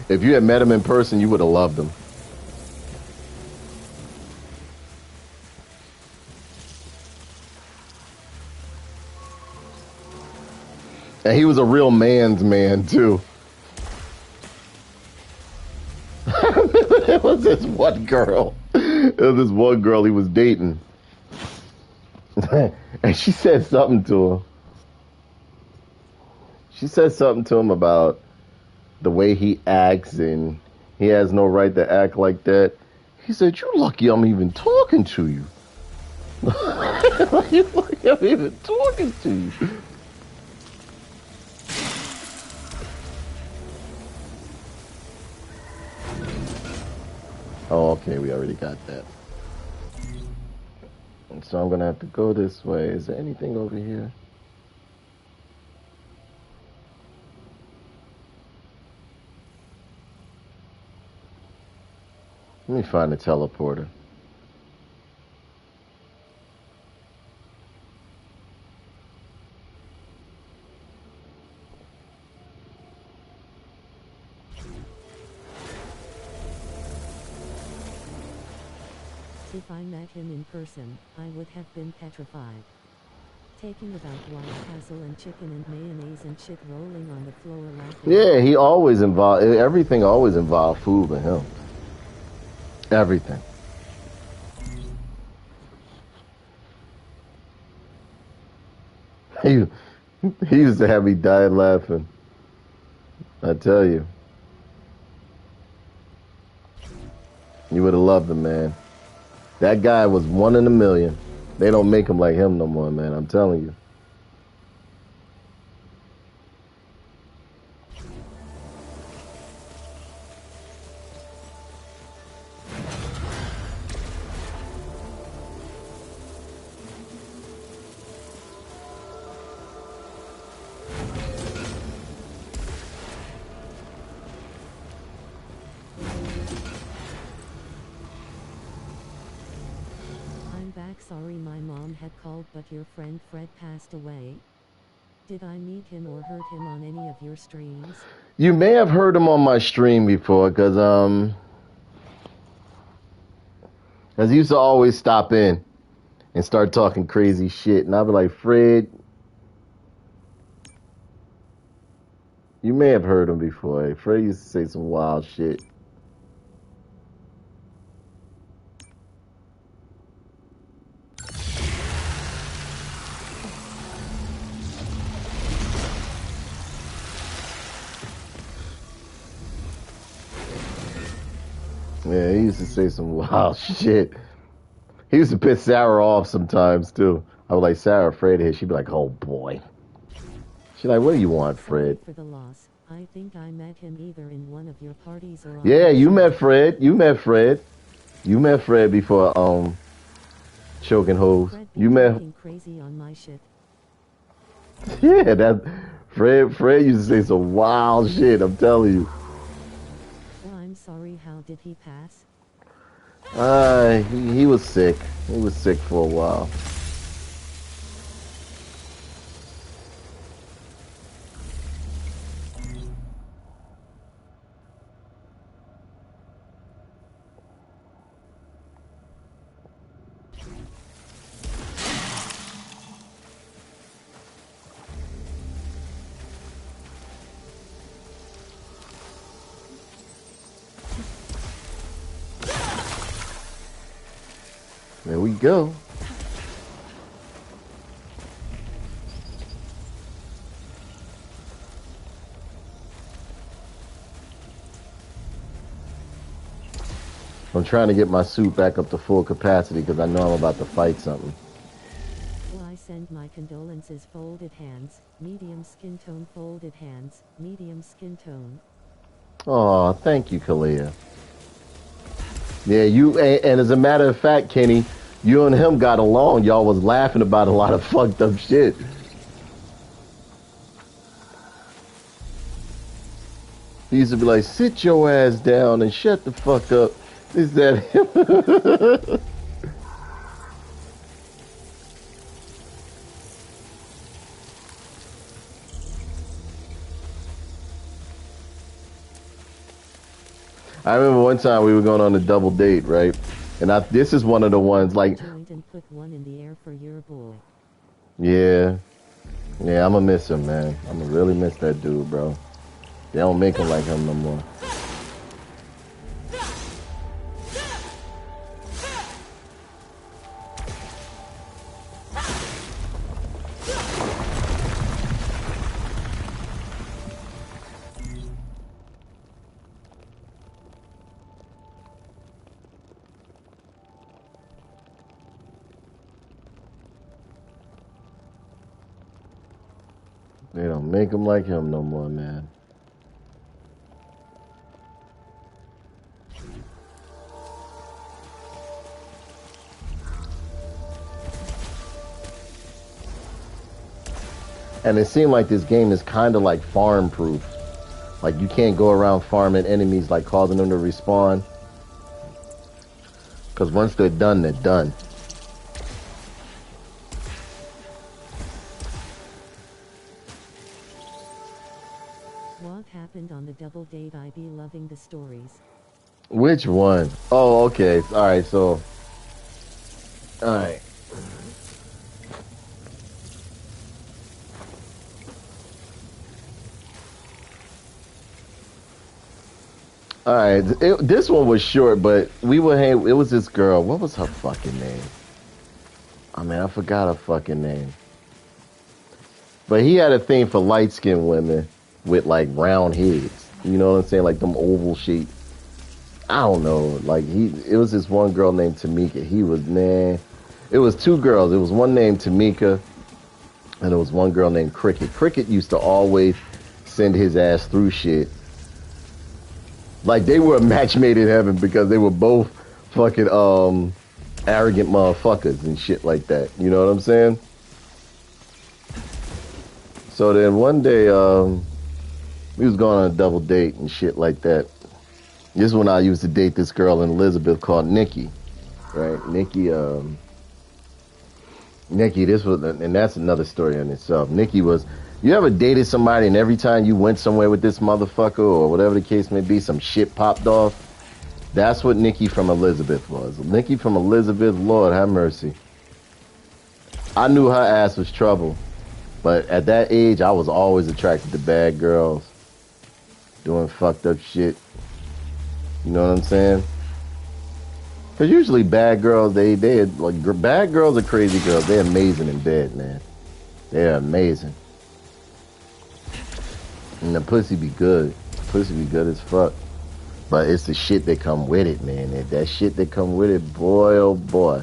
If you had met him in person, you would have loved him. And he was a real man's man, too. There was this one girl. There was this one girl he was dating. And she said something to him. She said something to him about the way he acts and he has no right to act like that. He said, "You're lucky I'm even talking to you." You're lucky I'm even talking to you. Oh, okay, we already got that. And so I'm gonna have to go this way. Is there anything over here? Let me find a teleporter. If I met him in person, I would have been petrified. Taking about White Castle and chicken and mayonnaise and shit rolling on the floor laughing. Yeah, he always involved, everything always involved food with him. Everything. He used to have me dying laughing. I tell you. You would have loved him, man. That guy was one in a million. They don't make him like him no more, man. I'm telling you. Sorry my mom had called, but your friend Fred passed away. Did I meet him or hurt him on any of your streams? You may have heard him on my stream before, cause he used to always stop in and start talking crazy shit, and I'd be like, Fred, you may have heard him before. Fred used to say some wild shit. Yeah, he used to say some wild shit. He used to piss Sarah off sometimes, too. I was like, Sarah, Fred here. She'd be like, oh, boy. She's like, what do you want, Fred? Sorry for the loss. I think I met him either in one of your parties or... Yeah, you met Fred. You met Fred. You met Fred before, Choking Hoes. You met... crazy on my shit. Yeah, that... Fred used to say some wild shit, I'm telling you. I'm sorry, how did he pass? He was sick. He was sick for a while. There we go. I'm trying to get my suit back up to full capacity because I know I'm about to fight something. Well, I send my condolences. Folded hands, medium skin tone. Folded hands, medium skin tone. Oh, thank you, Kalia. Yeah, and as a matter of fact, Kenny, you and him got along. Y'all was laughing about a lot of fucked up shit. He used to be like, sit your ass down and shut the fuck up. Is that him? I remember one time we were going on a double date, right? And this is one of the ones like. And put one in the air for your boy. Yeah, I'm gonna miss him, man. I'm gonna really miss that dude, bro. They don't make him like him no more. They don't make him like him no more, man. And it seemed like this game is kind of like farm proof. Like you can't go around farming enemies, like causing them to respawn. Because once they're done, they're done. What happened on the double date? I be loving the stories. Which one? Oh, okay. All right, so... All right. All right, this one was short, but we were hang. It was this girl. What was her fucking name? I mean, I forgot her fucking name. But he had a thing for light-skinned women with like round heads. You know what I'm saying? Like them oval shape. I don't know. Like it was this one girl named Tamika. He was, man. It was two girls. It was one named Tamika, and there was one girl named Cricket. Cricket used to always send his ass through shit. Like, they were a match made in heaven because they were both fucking, arrogant motherfuckers and shit like that. You know what I'm saying? So then one day, we was going on a double date and shit like that. This is when I used to date this girl in Elizabeth called Nikki. Right? Nikki, this was, and that's another story in itself. Nikki was... You ever dated somebody and every time you went somewhere with this motherfucker or whatever the case may be, some shit popped off? That's what Nikki from Elizabeth was. Nikki from Elizabeth, Lord have mercy. I knew her ass was trouble. But at that age, I was always attracted to bad girls. Doing fucked up shit. You know what I'm saying? Because usually bad girls, bad girls are crazy girls. They're amazing in bed, man. They're amazing. And the pussy be good. Pussy be good as fuck. But it's the shit that come with it, man. That shit that come with it, boy, oh boy.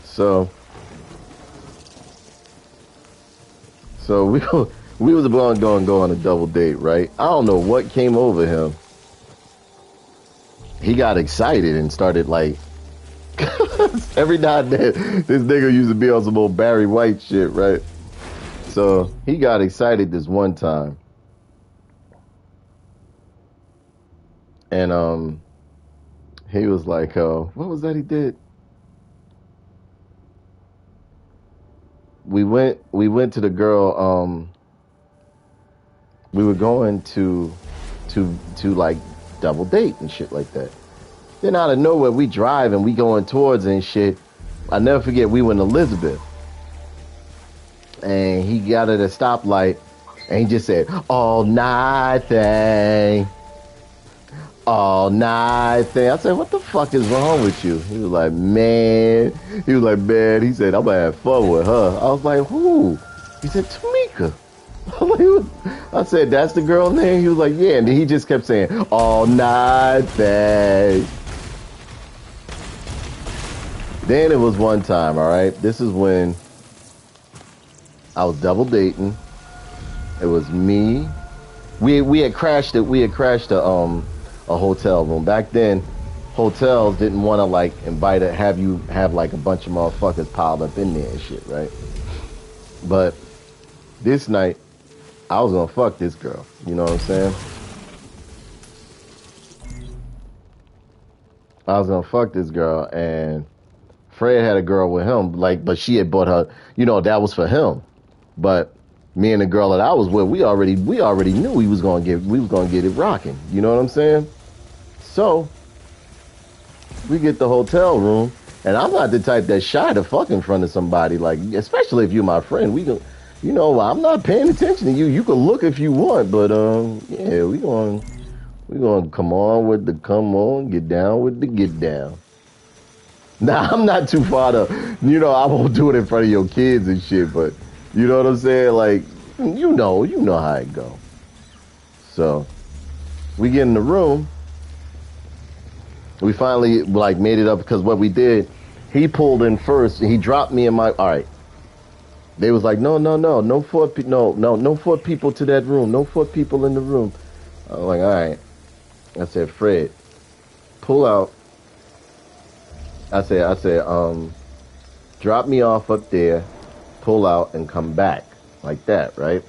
So we was about to go on a double date, right? I don't know what came over him. He got excited and started like... Every now and then, this nigga used to be on some old Barry White shit, right? So he got excited this one time. And he was like, what was that he did? We went to the girl, we were going to like double date and shit like that. Then out of nowhere we drive and we going towards and shit. I'll never forget, we were in Elizabeth. And he got at a stoplight and he just said, all night thing. All night thing. I said, what the fuck is wrong with you? He was like, man. He said, I'm gonna have fun with her. I was like, who? He said, Tamika. I said, that's the girl name? He was like, yeah. And then he just kept saying, all night thing. Then it was one time, all right? This is when I was double dating. It was me. We had crashed a hotel room. Back then, hotels didn't want to like have like a bunch of motherfuckers piled up in there and shit, right? But this night, I was gonna fuck this girl. You know what I'm saying? I was gonna fuck this girl, and Fred had a girl with him, like, but she had bought her. You know, that was for him. But me and the girl that I was with, we already knew we was gonna get it rocking. You know what I'm saying? So we get the hotel room, and I'm not the type that's shy to fuck in front of somebody, like, especially if you're my friend. We go, you know, I'm not paying attention to you. You can look if you want, but yeah, we gonna come on, get down with the get down. Now I'm not too far to, you know, I won't do it in front of your kids and shit, but. You know what I'm saying? Like, you know how it go. So, we get in the room. We finally, like, made it up because what we did, he pulled in first. He dropped me in my, all right. They was like, no four people to that room. No four people in the room. I was like, all right. I said, Fred, pull out. I said, drop me off up there. Pull out and come back like that, right?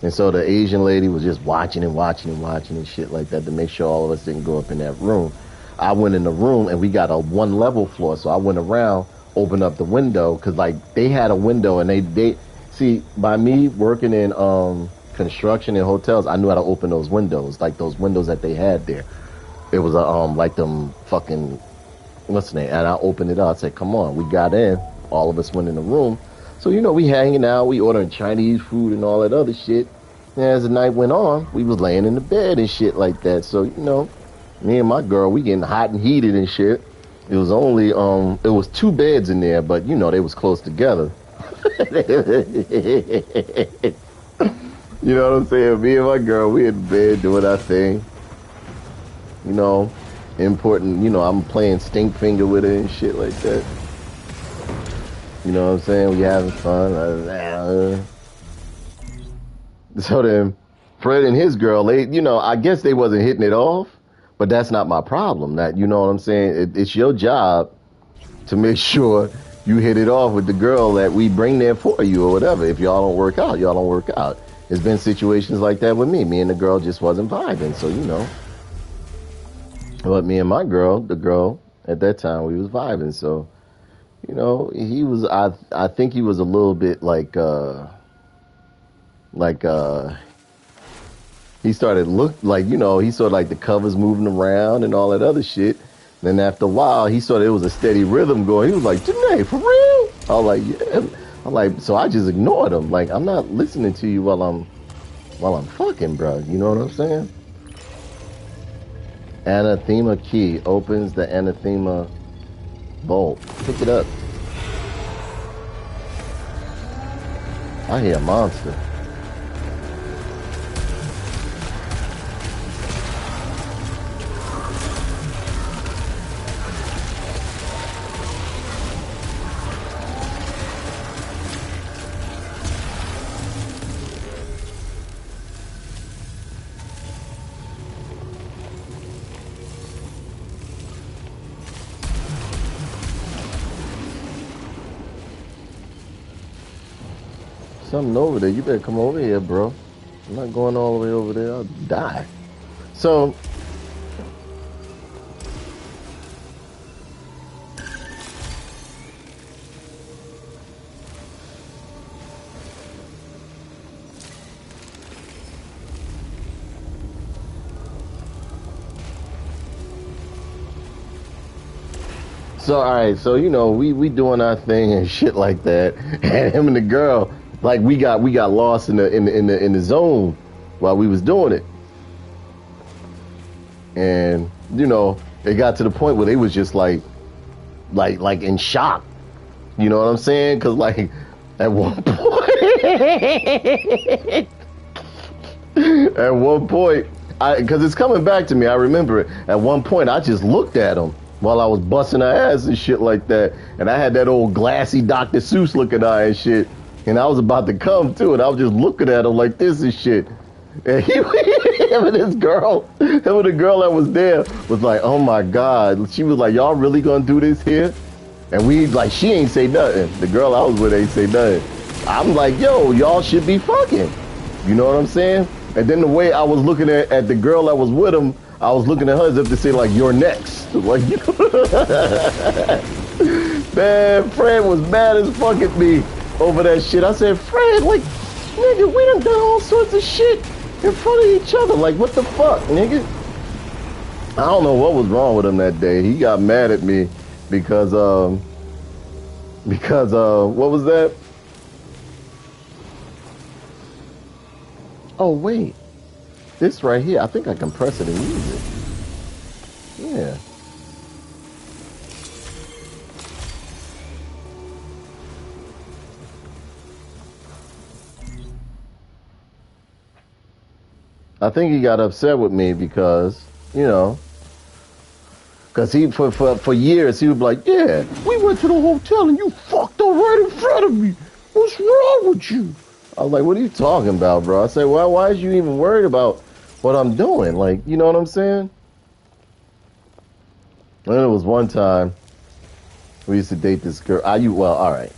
And so the Asian lady was just watching and shit like that to make sure all of us didn't go up in that room. I went in the room and we got a 1-level floor, so I went around, opened up the window, because like they had a window, and they see, by me working in construction and hotels, I knew how to open those windows, like those windows that they had there. It was like them fucking, what's the name? And I opened it up. I said, come on. We got in. All of us went in the room. So, we hanging out. We ordering Chinese food and all that other shit. And as the night went on, we was laying in the bed and shit like that. So, me and my girl, we getting hot and heated and shit. It was only, it was 2 beds in there, but, they was close together. You know what I'm saying? Me and my girl, we in bed doing our thing. Important, I'm playing stink finger with her and shit like that. You know what I'm saying? We having fun. So then, Fred and his girl, they, I guess they wasn't hitting it off, but that's not my problem. That, you know what I'm saying? It's your job to make sure you hit it off with the girl that we bring there for you or whatever. If y'all don't work out, y'all don't work out. There's been situations like that with me. Me and the girl just wasn't vibing, so, But me and my girl, the girl, at that time, we was vibing, so... he was, I think he was a little bit he started he saw like the covers moving around and all that other shit. Then after a while, he saw there was a steady rhythm going. He was like, Janae, for real? I was like, yeah. I'm like, so I just ignored him. Like, I'm not listening to you while I'm fucking, bro. You know what I'm saying? Anathema key opens the anathema bolt. Pick it up. I hear a monster. Something over there. You better come over here, bro. I'm not going all the way over there. I'll die. So, all right. So, we doing our thing and shit like that. And him and the girl, like we got lost in the zone while we was doing it, and it got to the point where they was just like in shock. You know what I'm saying? Because like at one point, because it's coming back to me, I remember it. At one point, I just looked at him while I was busting her ass and shit like that, and I had that old glassy Dr. Seuss looking eye and shit. And I was about to come too, and I was just looking at him like this and shit. And him and the girl that was there was like, oh my God. She was like, y'all really gonna do this here? And we like, she ain't say nothing. The girl I was with ain't say nothing. I'm like, yo, y'all should be fucking. You know what I'm saying? And then the way I was looking at the girl that was with him, I was looking at her as if to say like, you're next. Like, man, Fred was mad as fuck at me over that shit. I said, Fred, like, nigga, we done all sorts of shit in front of each other. Like, what the fuck, nigga? I don't know what was wrong with him that day. He got mad at me because what was that? Oh, wait. This right here, I think I can press it and use it. Yeah. I think he got upset with me because, because he, for years, he would be like, yeah, we went to the hotel and you fucked up right in front of me. What's wrong with you? I was like, what are you talking about, bro? I said, why is you even worried about what I'm doing? Like, you know what I'm saying? And then it was one time we used to date this girl. All right.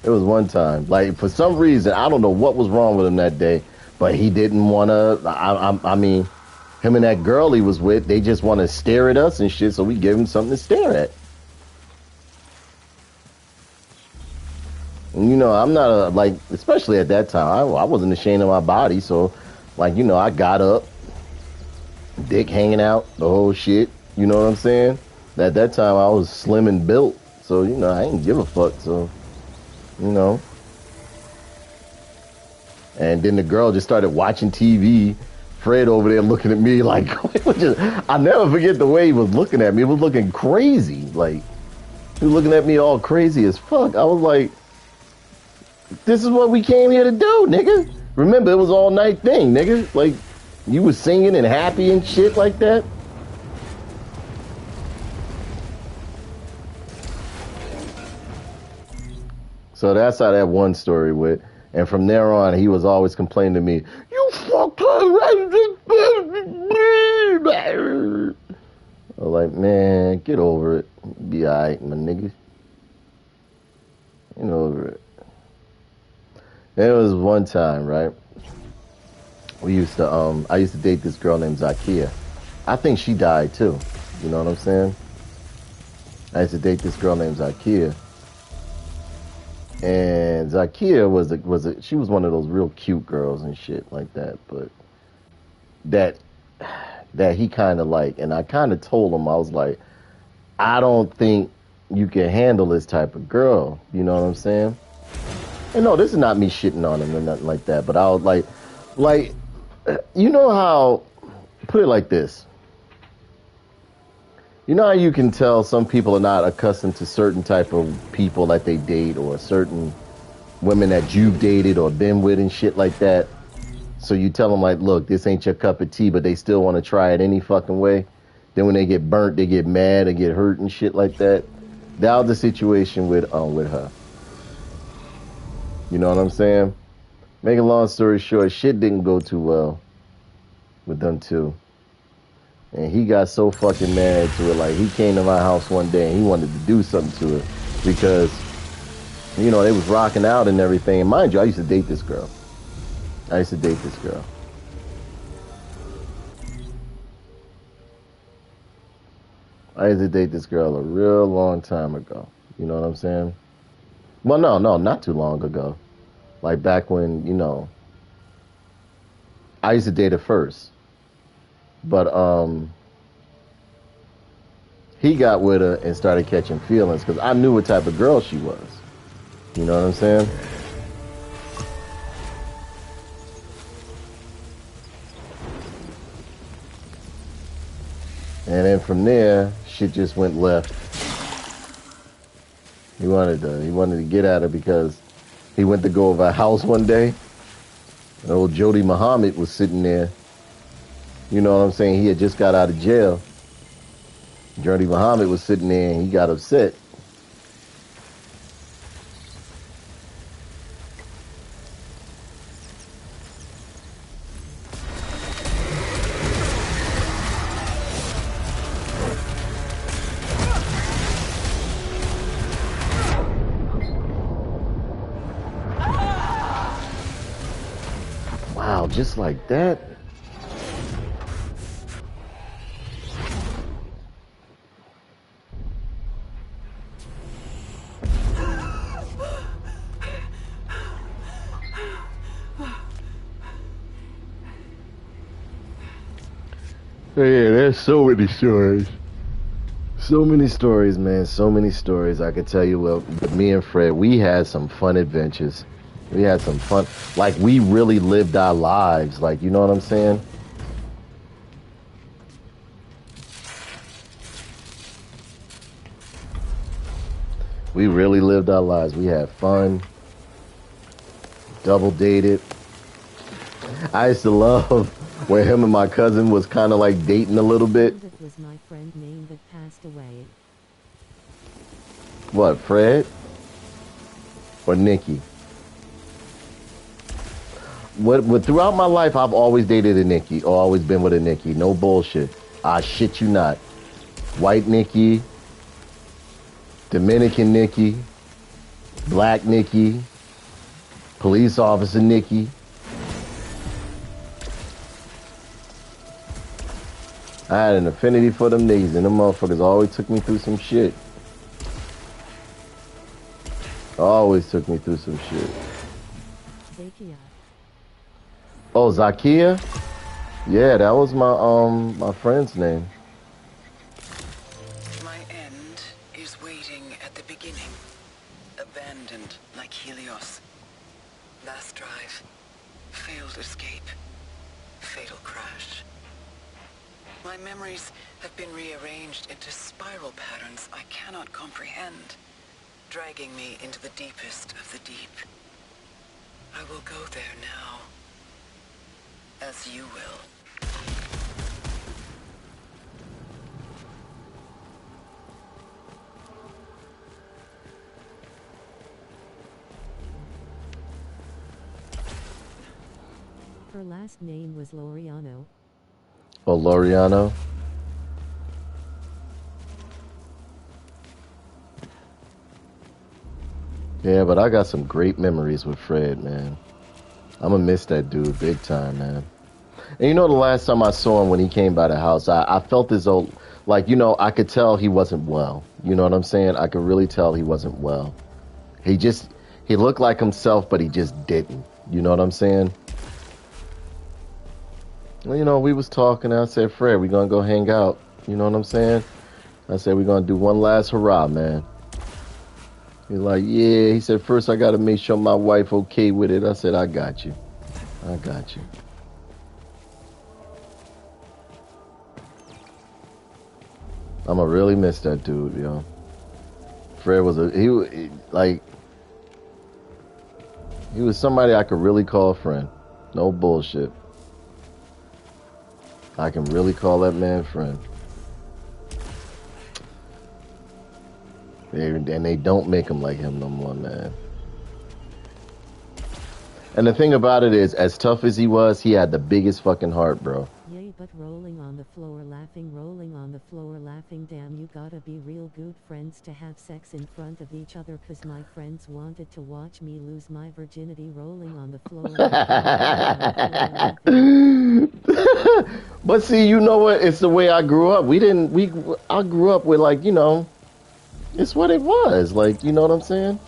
It was one time. Like, for some reason, I don't know what was wrong with him that day, but he didn't want to, I mean, him and that girl he was with, they just want to stare at us and shit, so we gave him something to stare at. And, you know, I'm not a, like, especially at that time, I wasn't ashamed of my body, so, like, you know, I got up, dick hanging out, the whole shit, you know what I'm saying? At that time, I was slim and built, so, you know, I didn't give a fuck, so, you know. And then the girl just started watching TV. Fred over there looking at me like, I'll never forget the way he was looking at me. He was looking crazy. Like, he was looking at me all crazy as fuck. I was like, this is what we came here to do, nigga. Remember, it was all night thing, nigga. Like, you was singing and happy and shit like that. So that's how that one story went. And from there on, he was always complaining to me, you fucked her. I was like, man, get over it. Be alright, my nigga. Get over it. There was one time, right? We used to, I used to date this girl named Zakia. I think she died too. You know what I'm saying? I used to date this girl named Zakia. And Zakia she was one of those real cute girls and shit like that, but that he kind of like, and I kind of told him, I was like, I don't think you can handle this type of girl, you know what I'm saying? And no, this is not me shitting on him or nothing like that, but I was like, you know how, put it like this, you know how you can tell some people are not accustomed to certain type of people that they date or certain women that you've dated or been with and shit like that. So you tell them like, look, this ain't your cup of tea, but they still want to try it any fucking way. Then when they get burnt, they get mad and get hurt and shit like that. That was the situation with her. You know what I'm saying? Make a long story short, shit didn't go too well with them two. And he got so fucking mad to it, like he came to my house one day and he wanted to do something to her because, you know, they was rocking out and everything. And mind you, I used to date this girl. I used to date this girl. I used to date this girl a real long time ago. You know what I'm saying? Well, no, not too long ago. Like back when, you know, I used to date her first. But he got with her and started catching feelings because I knew what type of girl she was. You know what I'm saying? And then from there, shit just went left. He wanted to get at her because he went to go over her house one day. And old Jody Muhammad was sitting there. You know what I'm saying? He had just got out of jail. Jody Muhammad was sitting there and he got upset. Wow, just like that. Yeah, there's so many stories. So many stories, man. So many stories. I could tell you, well, with me and Fred, we had some fun adventures. We had some fun. Like, we really lived our lives. Like, you know what I'm saying? We really lived our lives. We had fun. Double dated. I used to love where him and my cousin was kind of like dating a little bit. It was my friend name that passed away. What, Fred? Or Nikki? What throughout my life, I've always dated a Nikki, or always been with a Nikki. No bullshit. I shit you not. White Nikki, Dominican Nikki, Black Nikki, police officer Nikki. I had an affinity for them niggas, and them motherfuckers always took me through some shit. Always took me through some shit. Zakia. Oh, Zakia? Yeah, that was my friend's name. My end is waiting at the beginning. Abandoned like Helios. Last drive. Failed escape. Fatal crash. My memories have been rearranged into spiral patterns I cannot comprehend, dragging me into the deepest of the deep. I will go there now. As you will. Her last name was Loriano. Oh, Loriano? Yeah, but I got some great memories with Fred, man. I'm gonna miss that dude big time, man. And you know, the last time I saw him when he came by the house, I felt as though, like, you know, I could tell he wasn't well. You know what I'm saying? I could really tell he wasn't well. He looked like himself, but he just didn't. You know what I'm saying? Well, you know, we was talking, and I said, Fred, we gonna go hang out. You know what I'm saying? I said, we're gonna do one last hurrah, man. He's like, yeah. He said, first I gotta make sure my wife okay with it. I said, I got you. I got you. I'ma really miss that dude, yo. Fred was he was somebody I could really call a friend. No bullshit. I can really call that man friend. And they don't make him like him no more, man. And the thing about it is, as tough as he was, he had the biggest fucking heart, bro. Yay, but rolling on the floor laughing, damn, you gotta be real good friends to have sex in front of each other, cause my friends wanted to watch me lose my virginity rolling on the floor laughing. But see, you know what? It's the way I grew up. I grew up with, like, you know, it's what it was. Like, you know what I'm saying?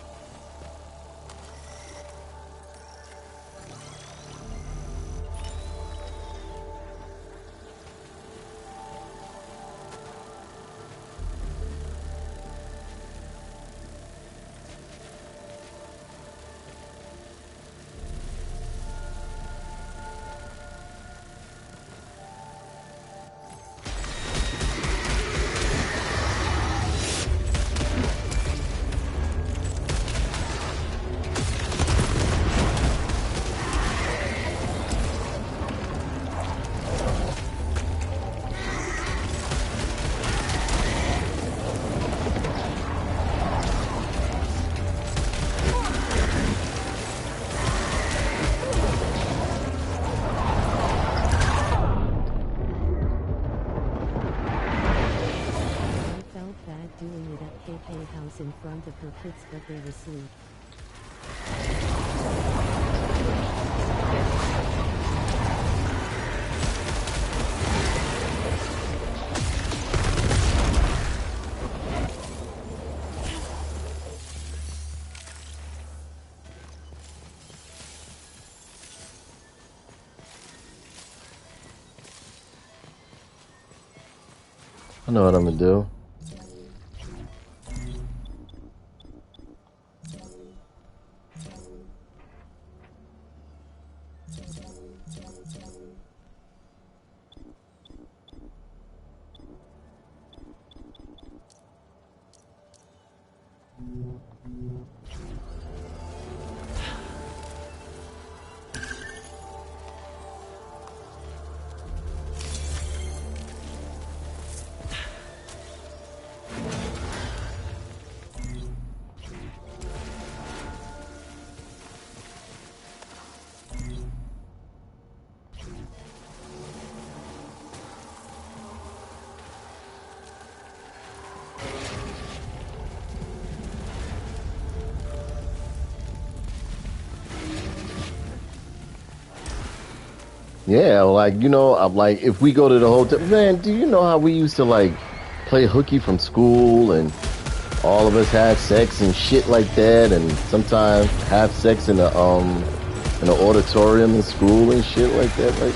In front of her kids, but they were asleep. I know what I'm gonna do. Yeah, like, you know, I'm like, if we go to the hotel, man, do you know how we used to like play hooky from school and all of us had sex and shit like that, and sometimes have sex in the auditorium in school and shit like that, like.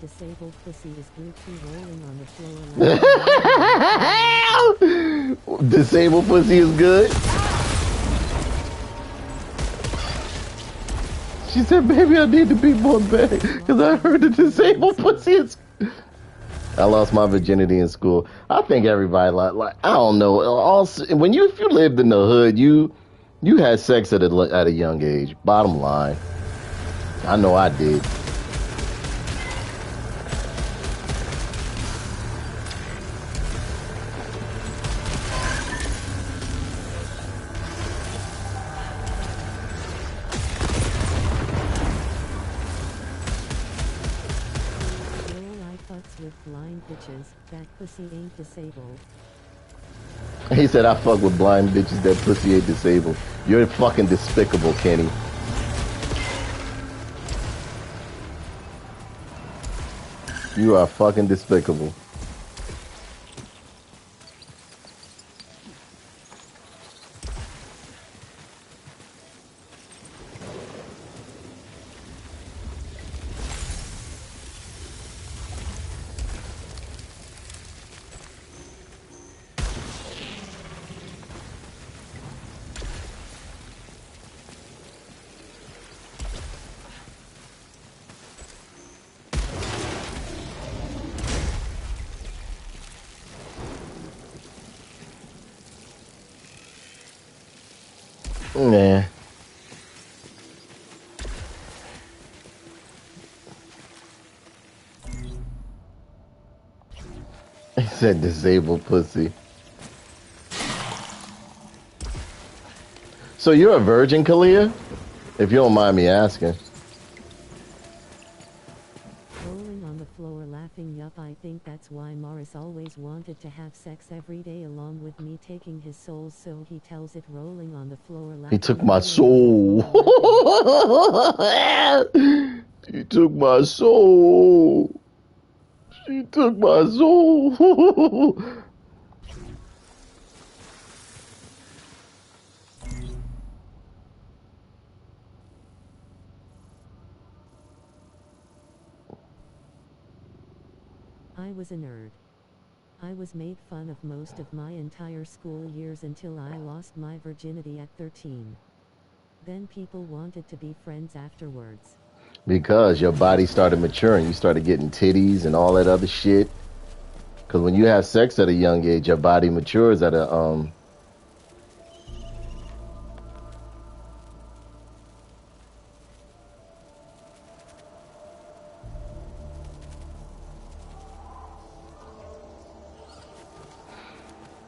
Disabled pussy is Gucci rolling on the floor. Disabled pussy is good? She said, baby, I need to be more bad because I heard the disabled pussy is... I lost my virginity in school. I think everybody, like I don't know. Also, when if you lived in the hood, you had sex at a young age. Bottom line. I know I did. That pussy ain't disabled. He said, I fuck with blind bitches, that pussy ain't disabled. You're fucking despicable, Kenny. You are fucking despicable. Nah. He said disabled pussy. So you're a virgin, Kalia? If you don't mind me asking. Rolling on the floor laughing, yup, I think that's why Morris always wanted to have sex every day along with me taking his soul, so he tells it rolling on the floor laughing. He took my soul. He took my soul. She took my soul. I was a nerd. I was made fun of most of my entire school years until I lost my virginity at 13. Then people wanted to be friends afterwards. Because your body started maturing. You started getting titties and all that other shit. Because when you have sex at a young age, your body matures at a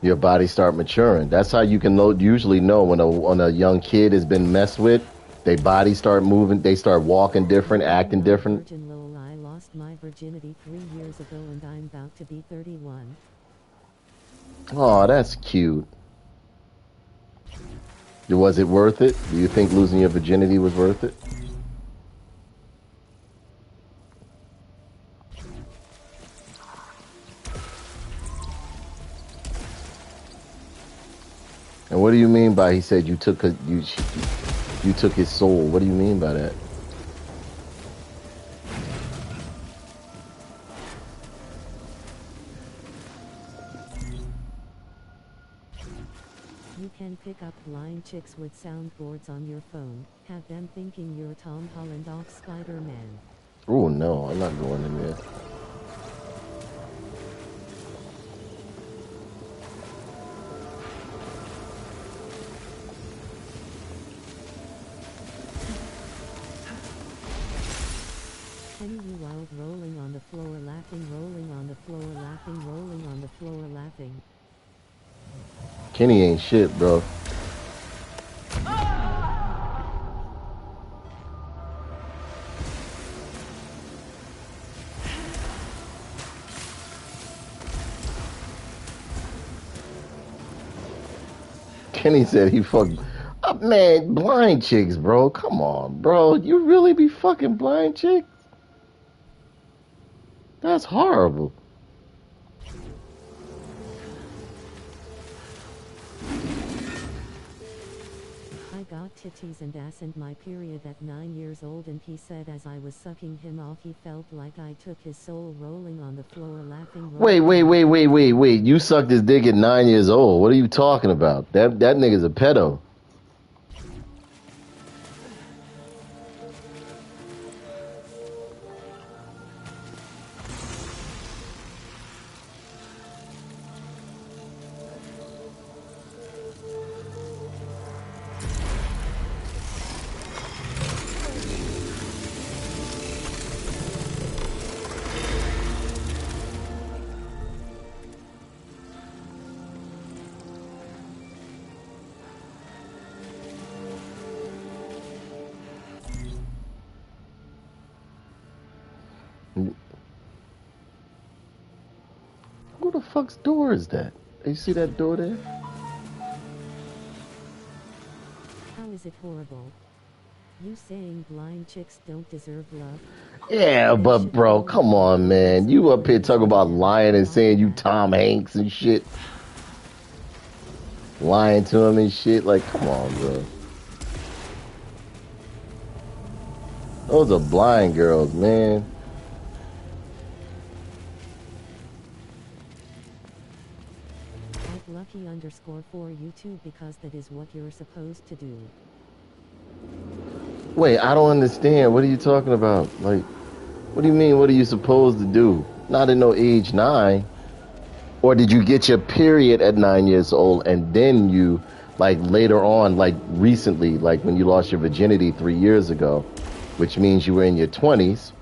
your body start maturing. That's how you can usually know when a young kid has been messed with. Their body start moving. They start walking different, acting different. Virgin lol, I lost my virginity 3 years ago and I'm about to be 31. Oh, that's cute. Was it worth it? Do you think losing your virginity was worth it? And what do you mean by he said you took his soul? What do you mean by that? You can pick up blind chicks with soundboards on your phone, have them thinking you're Tom Holland off Spider-Man. Oh no, I'm not going in there. out rolling on the floor laughing, rolling on the floor laughing, rolling on the floor laughing. Kenny ain't shit, bro. Kenny said he fucked. Man, blind chicks, bro. Come on, bro. You really be fucking blind chicks? That's horrible. I got titties and ass and my period at 9 years old, and he said as I was sucking him off he felt like I took his soul, rolling on the floor laughing. Wait. You sucked his dick at 9 years old. What are you talking about? That nigga's a pedo. Who the fuck's door is that? You see that door there? How is it horrible? You saying blind chicks don't deserve love? Yeah, but bro, come on, man. You up here talking about lying and saying you Tom Hanks and shit. Lying to him and shit. Like, come on, bro. Those are blind girls, man. Lucky_4 YouTube, because that is what you're supposed to do. Wait, I don't understand. What are you talking about? Like, what do you mean, what are you supposed to do? Not at no age 9. Or did you get your period at 9 years old and then you, like, later on, like, recently, like when you lost your virginity 3 years ago, which means you were in your 20s.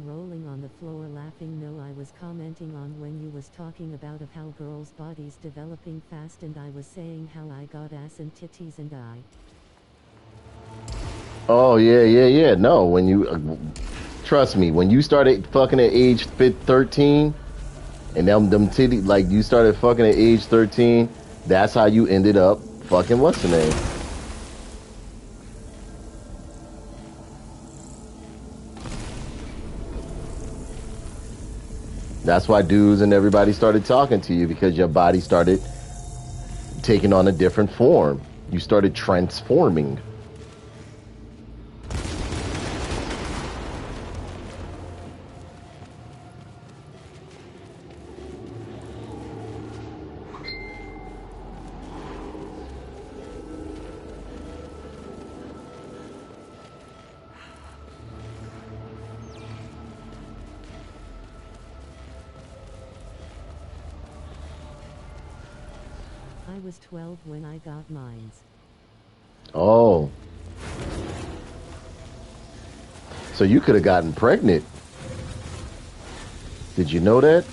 Rolling on the floor laughing. No, I was commenting on when you was talking about of how girls' bodies developing fast, and I was saying how I got ass and titties and I. Oh, yeah. No, when you, trust me, when you started fucking at age 13, and them titties, like, you started fucking at age 13, that's how you ended up fucking what's the name? That's why dudes and everybody started talking to you, because your body started taking on a different form. You started transforming. I was 12 when I got mines. Oh. So you could have gotten pregnant. Did you know that?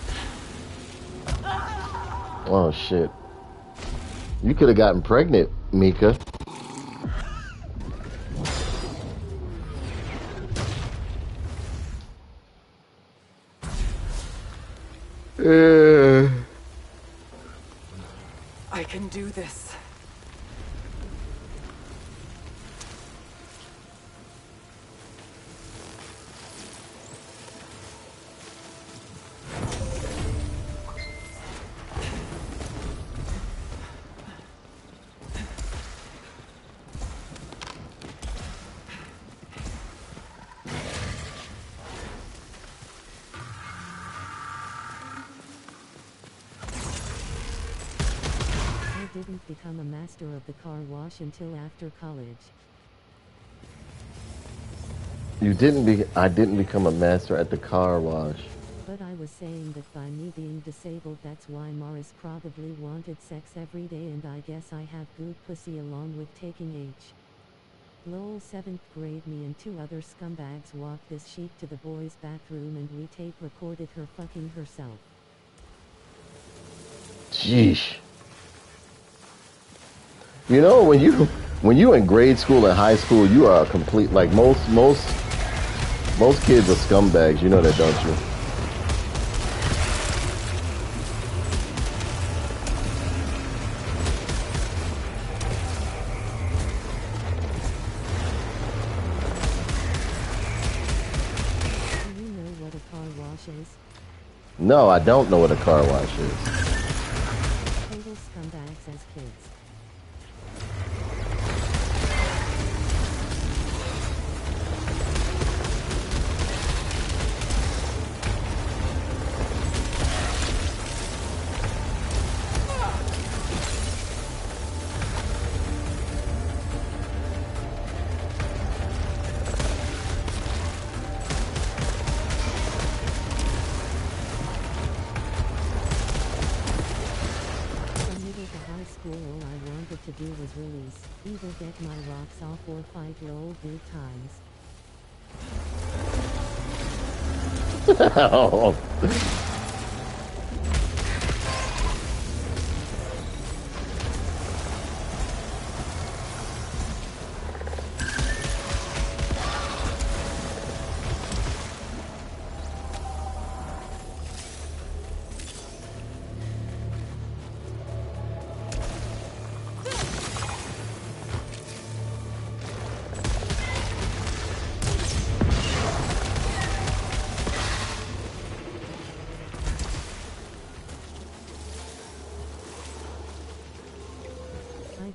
Oh, shit. You could have gotten pregnant, Mika. I can do this. Didn't become a master of the car wash until after college. I didn't become a master at the car wash. But I was saying that by me being disabled, that's why Morris probably wanted sex every day, and I guess I have good pussy along with taking H. Lol. 7th grade, me and 2 other scumbags walked this sheep to the boys' bathroom and we tape recorded her fucking herself. Sheesh. You know, when you in grade school and high school, you are a complete, like most kids are scumbags. You know that, don't you? Do you know what a car wash is? No, I don't know what a car wash is. Total scumbags as kids. To do was release, either get my rocks off or fight lol big times.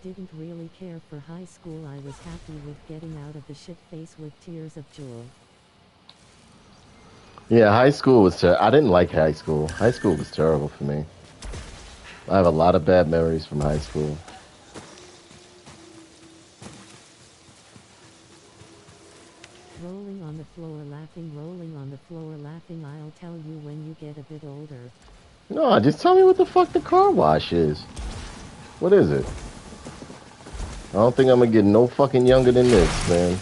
Didn't really care for high school. I was happy with getting out of the shit face with tears of joy. Yeah, high school was I didn't like high school. High school was terrible for me. I have a lot of bad memories from high school. Rolling on the floor laughing, rolling on the floor laughing. I'll tell you when you get a bit older. No, just tell me what the fuck the car wash is. What is it? I don't think I'm gonna get no fucking younger than this, man.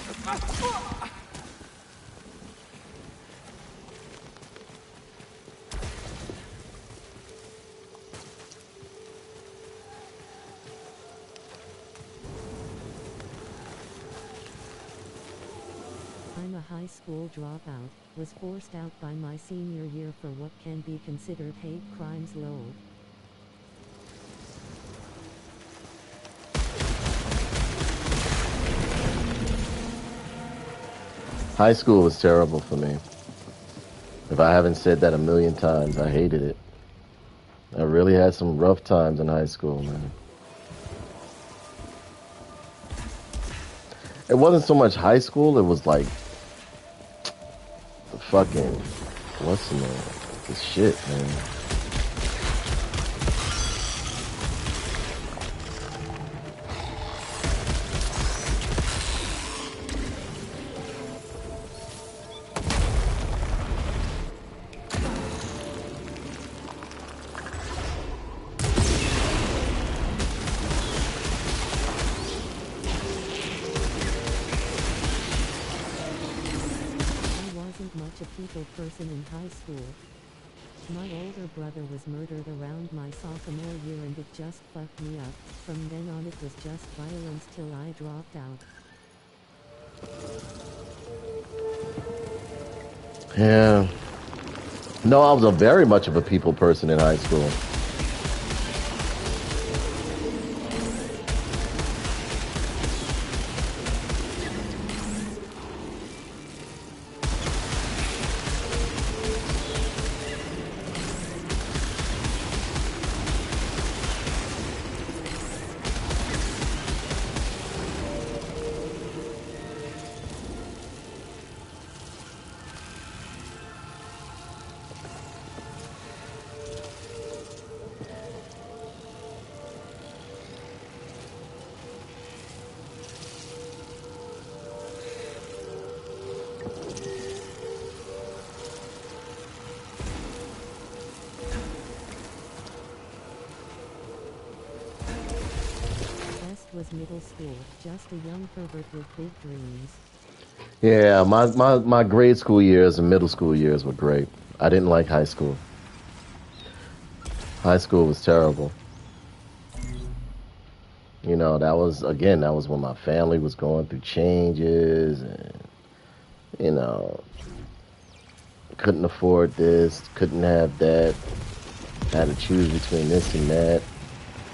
I'm a high school dropout, was forced out by my senior year for what can be considered hate crimes lol. High school was terrible for me. If I haven't said that a million times, I hated it. I really had some rough times in high school, man. It wasn't so much high school, it was like the fucking, what's the name? This shit, man. Person in high school. My older brother was murdered around my sophomore year and it just fucked me up. From then on it was just violence till I dropped out. Yeah. No, I was a very much of a people person in high school. was middle school, just a young pervert with big dreams. Yeah, my grade school years and middle school years were great. I didn't like high school. High school was terrible. You know, that was when my family was going through changes and, you know, couldn't afford this, couldn't have that, had to choose between this and that,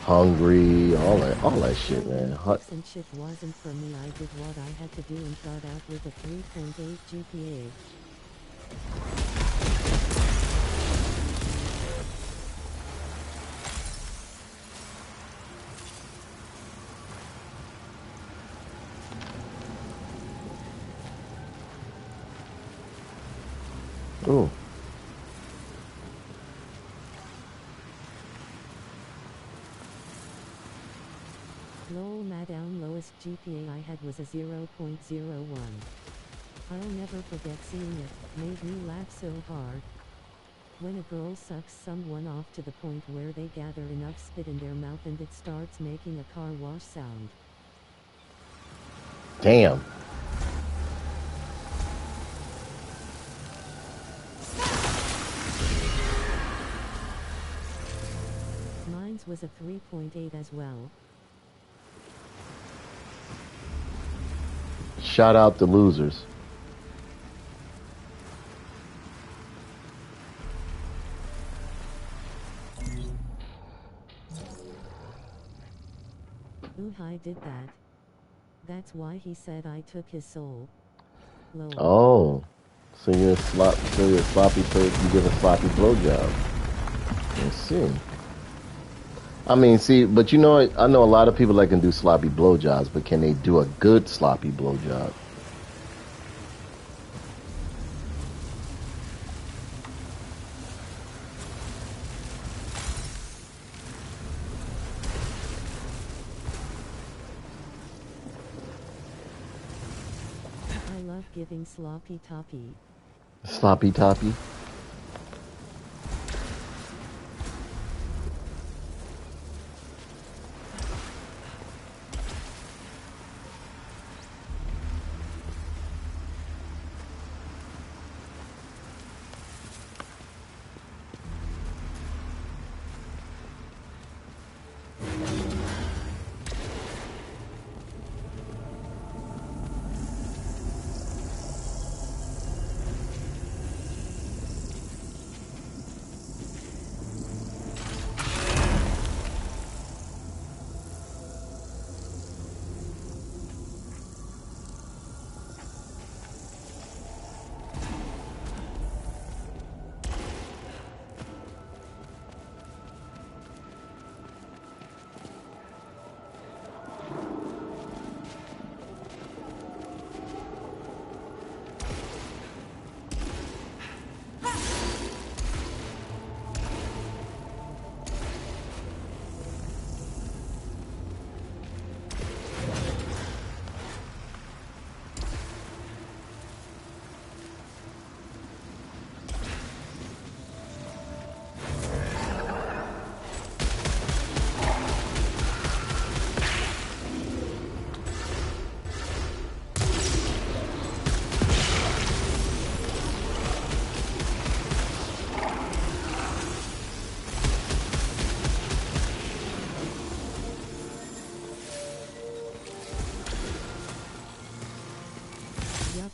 hungry, all that shit, man. And shit wasn't for me. I did what I had to do and got out with a 3.8 GPA. Ooh. Lol, madam, lowest GPA I had was a 0.01. I'll never forget seeing it, made me laugh so hard. When a girl sucks someone off to the point where they gather enough spit in their mouth and it starts making a car wash sound. Damn. Mine's was a 3.8 as well. Shout out the losers. Uhai did that. That's why he said I took his soul. Lol. Oh. So you're a sloppy person, you give a sloppy blowjob. Let's see. I mean, see, but you know, I know a lot of people that can do sloppy blowjobs, but can they do a good sloppy blowjob? I love giving sloppy toppy. Sloppy toppy?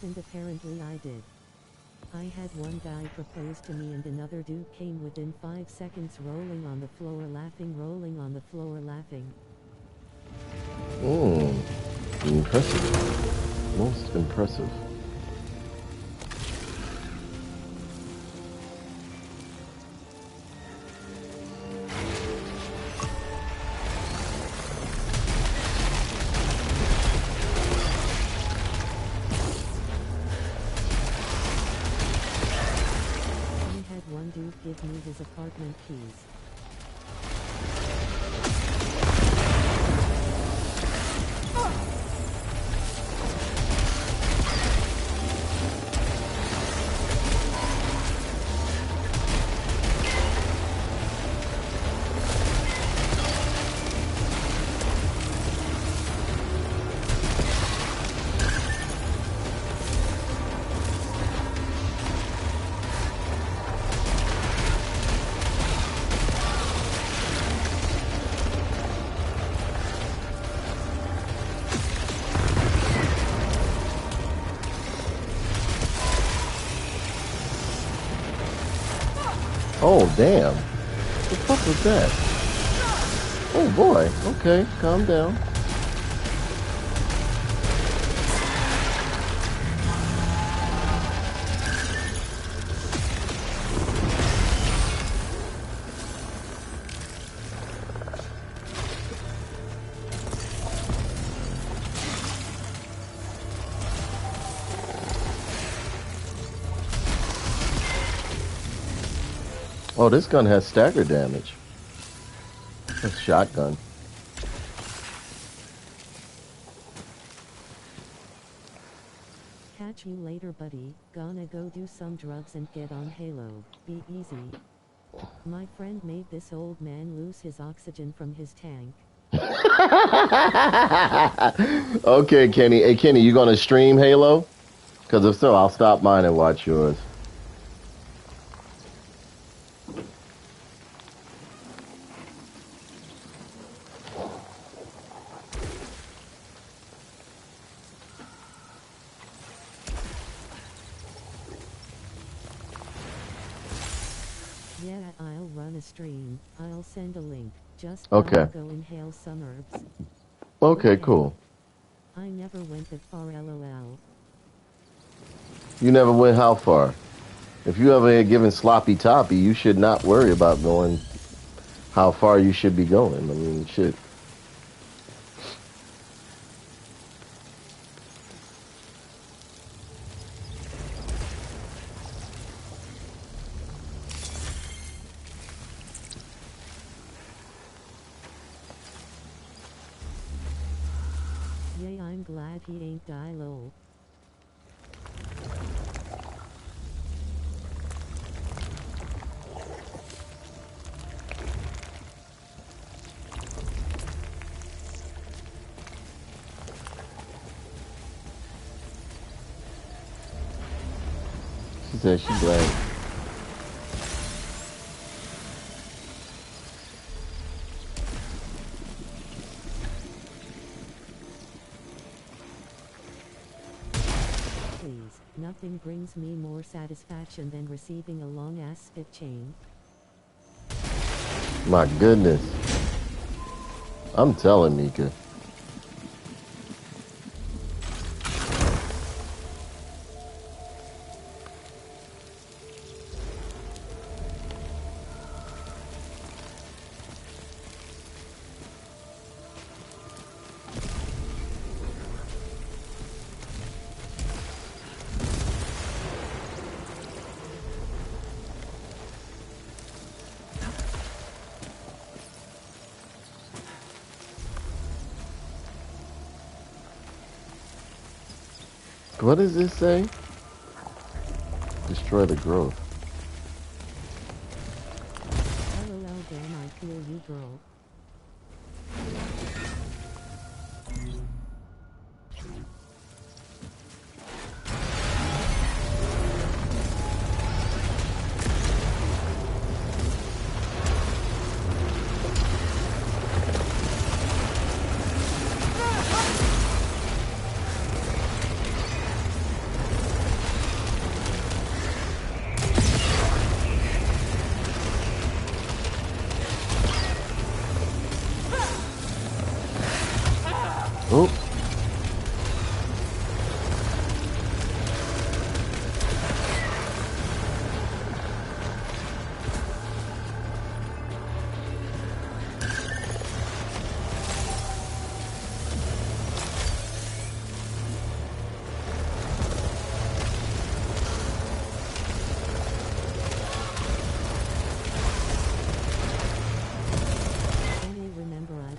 And apparently I did. I had one guy propose to me and another dude came within 5 seconds rolling on the floor laughing. Impressive. Most impressive. Give me his apartment keys. Oh, damn. What the fuck was that? Oh, boy. Okay, calm down. Oh, this gun has stagger damage. It's a shotgun. Catch you later, buddy. Gonna go do some drugs and get on Halo. Be easy. My friend made this old man lose his oxygen from his tank. Okay, Kenny. Hey, Kenny, you gonna stream Halo? Because if so, I'll stop mine and watch yours. Yeah, I'll run a stream. I'll send a link. Just Okay. go inhale some herbs. Okay, cool. I never went that far, lol. You never went how far? If you ever had given sloppy toppy, you should not worry about going how far you should be going. I mean, shit. Yay, I'm glad he ain't die lol. She said she's glad. Please, nothing brings me more satisfaction than receiving a long-ass spit chain. My goodness. I'm telling Mika. What does this say? Destroy the growth. LOL, damn, I feel you, girl. Oh.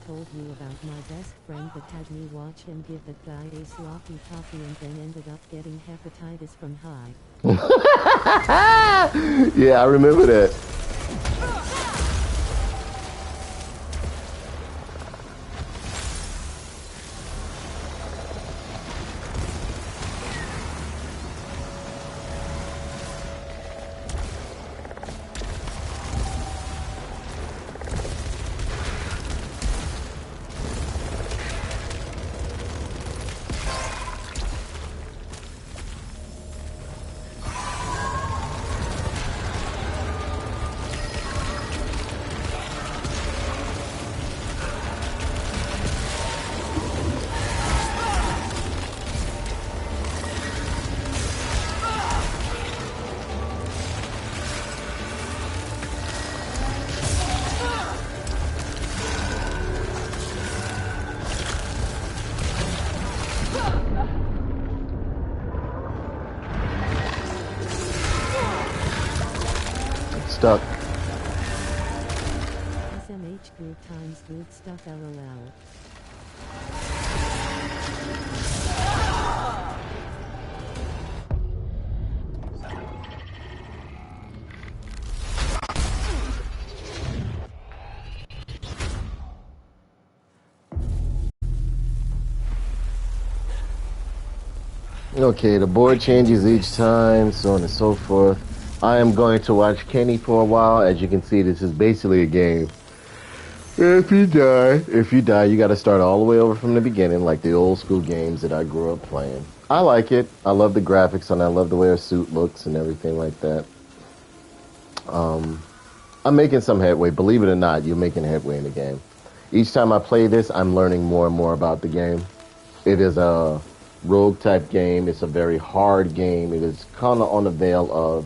Told you about my best friend that had me watch him give that guy a sloppy toffee and then ended up getting hepatitis from high. Yeah, I remember that. stuck. SMH group times good stuff LOL. Okay, the board changes each time, so on and so forth. I am going to watch Kenny for a while. As you can see, this is basically a game. If you die, you got to start all the way over from the beginning, like the old school games that I grew up playing. I like it. I love the graphics, and I love the way her suit looks and everything like that. I'm making some headway. Believe it or not, you're making headway in the game. Each time I play this, I'm learning more and more about the game. It is a rogue type game. It's a very hard game. It is kind of on the veil of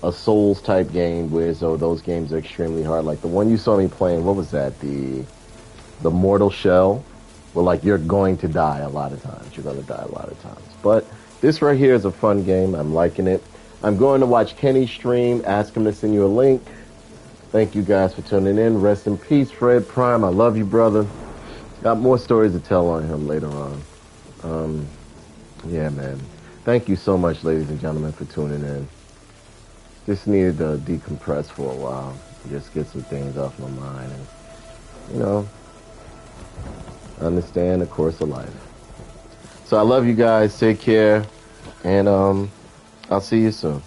a Souls type game, where so those games are extremely hard. Like the one you saw me playing, what was that? The Mortal Shell. Well, like you're going to die a lot of times. You're going to die a lot of times. But this right here is a fun game. I'm liking it. I'm going to watch Kenny stream. Ask him to send you a link. Thank you guys for tuning in. Rest in peace, Fred Prime. I love you, brother. Got more stories to tell on him later on. Yeah, man. Thank you so much, ladies and gentlemen, for tuning in. Just needed to decompress for a while. Just get some things off my mind. And, understand the course of life. So I love you guys. Take care. And I'll see you soon.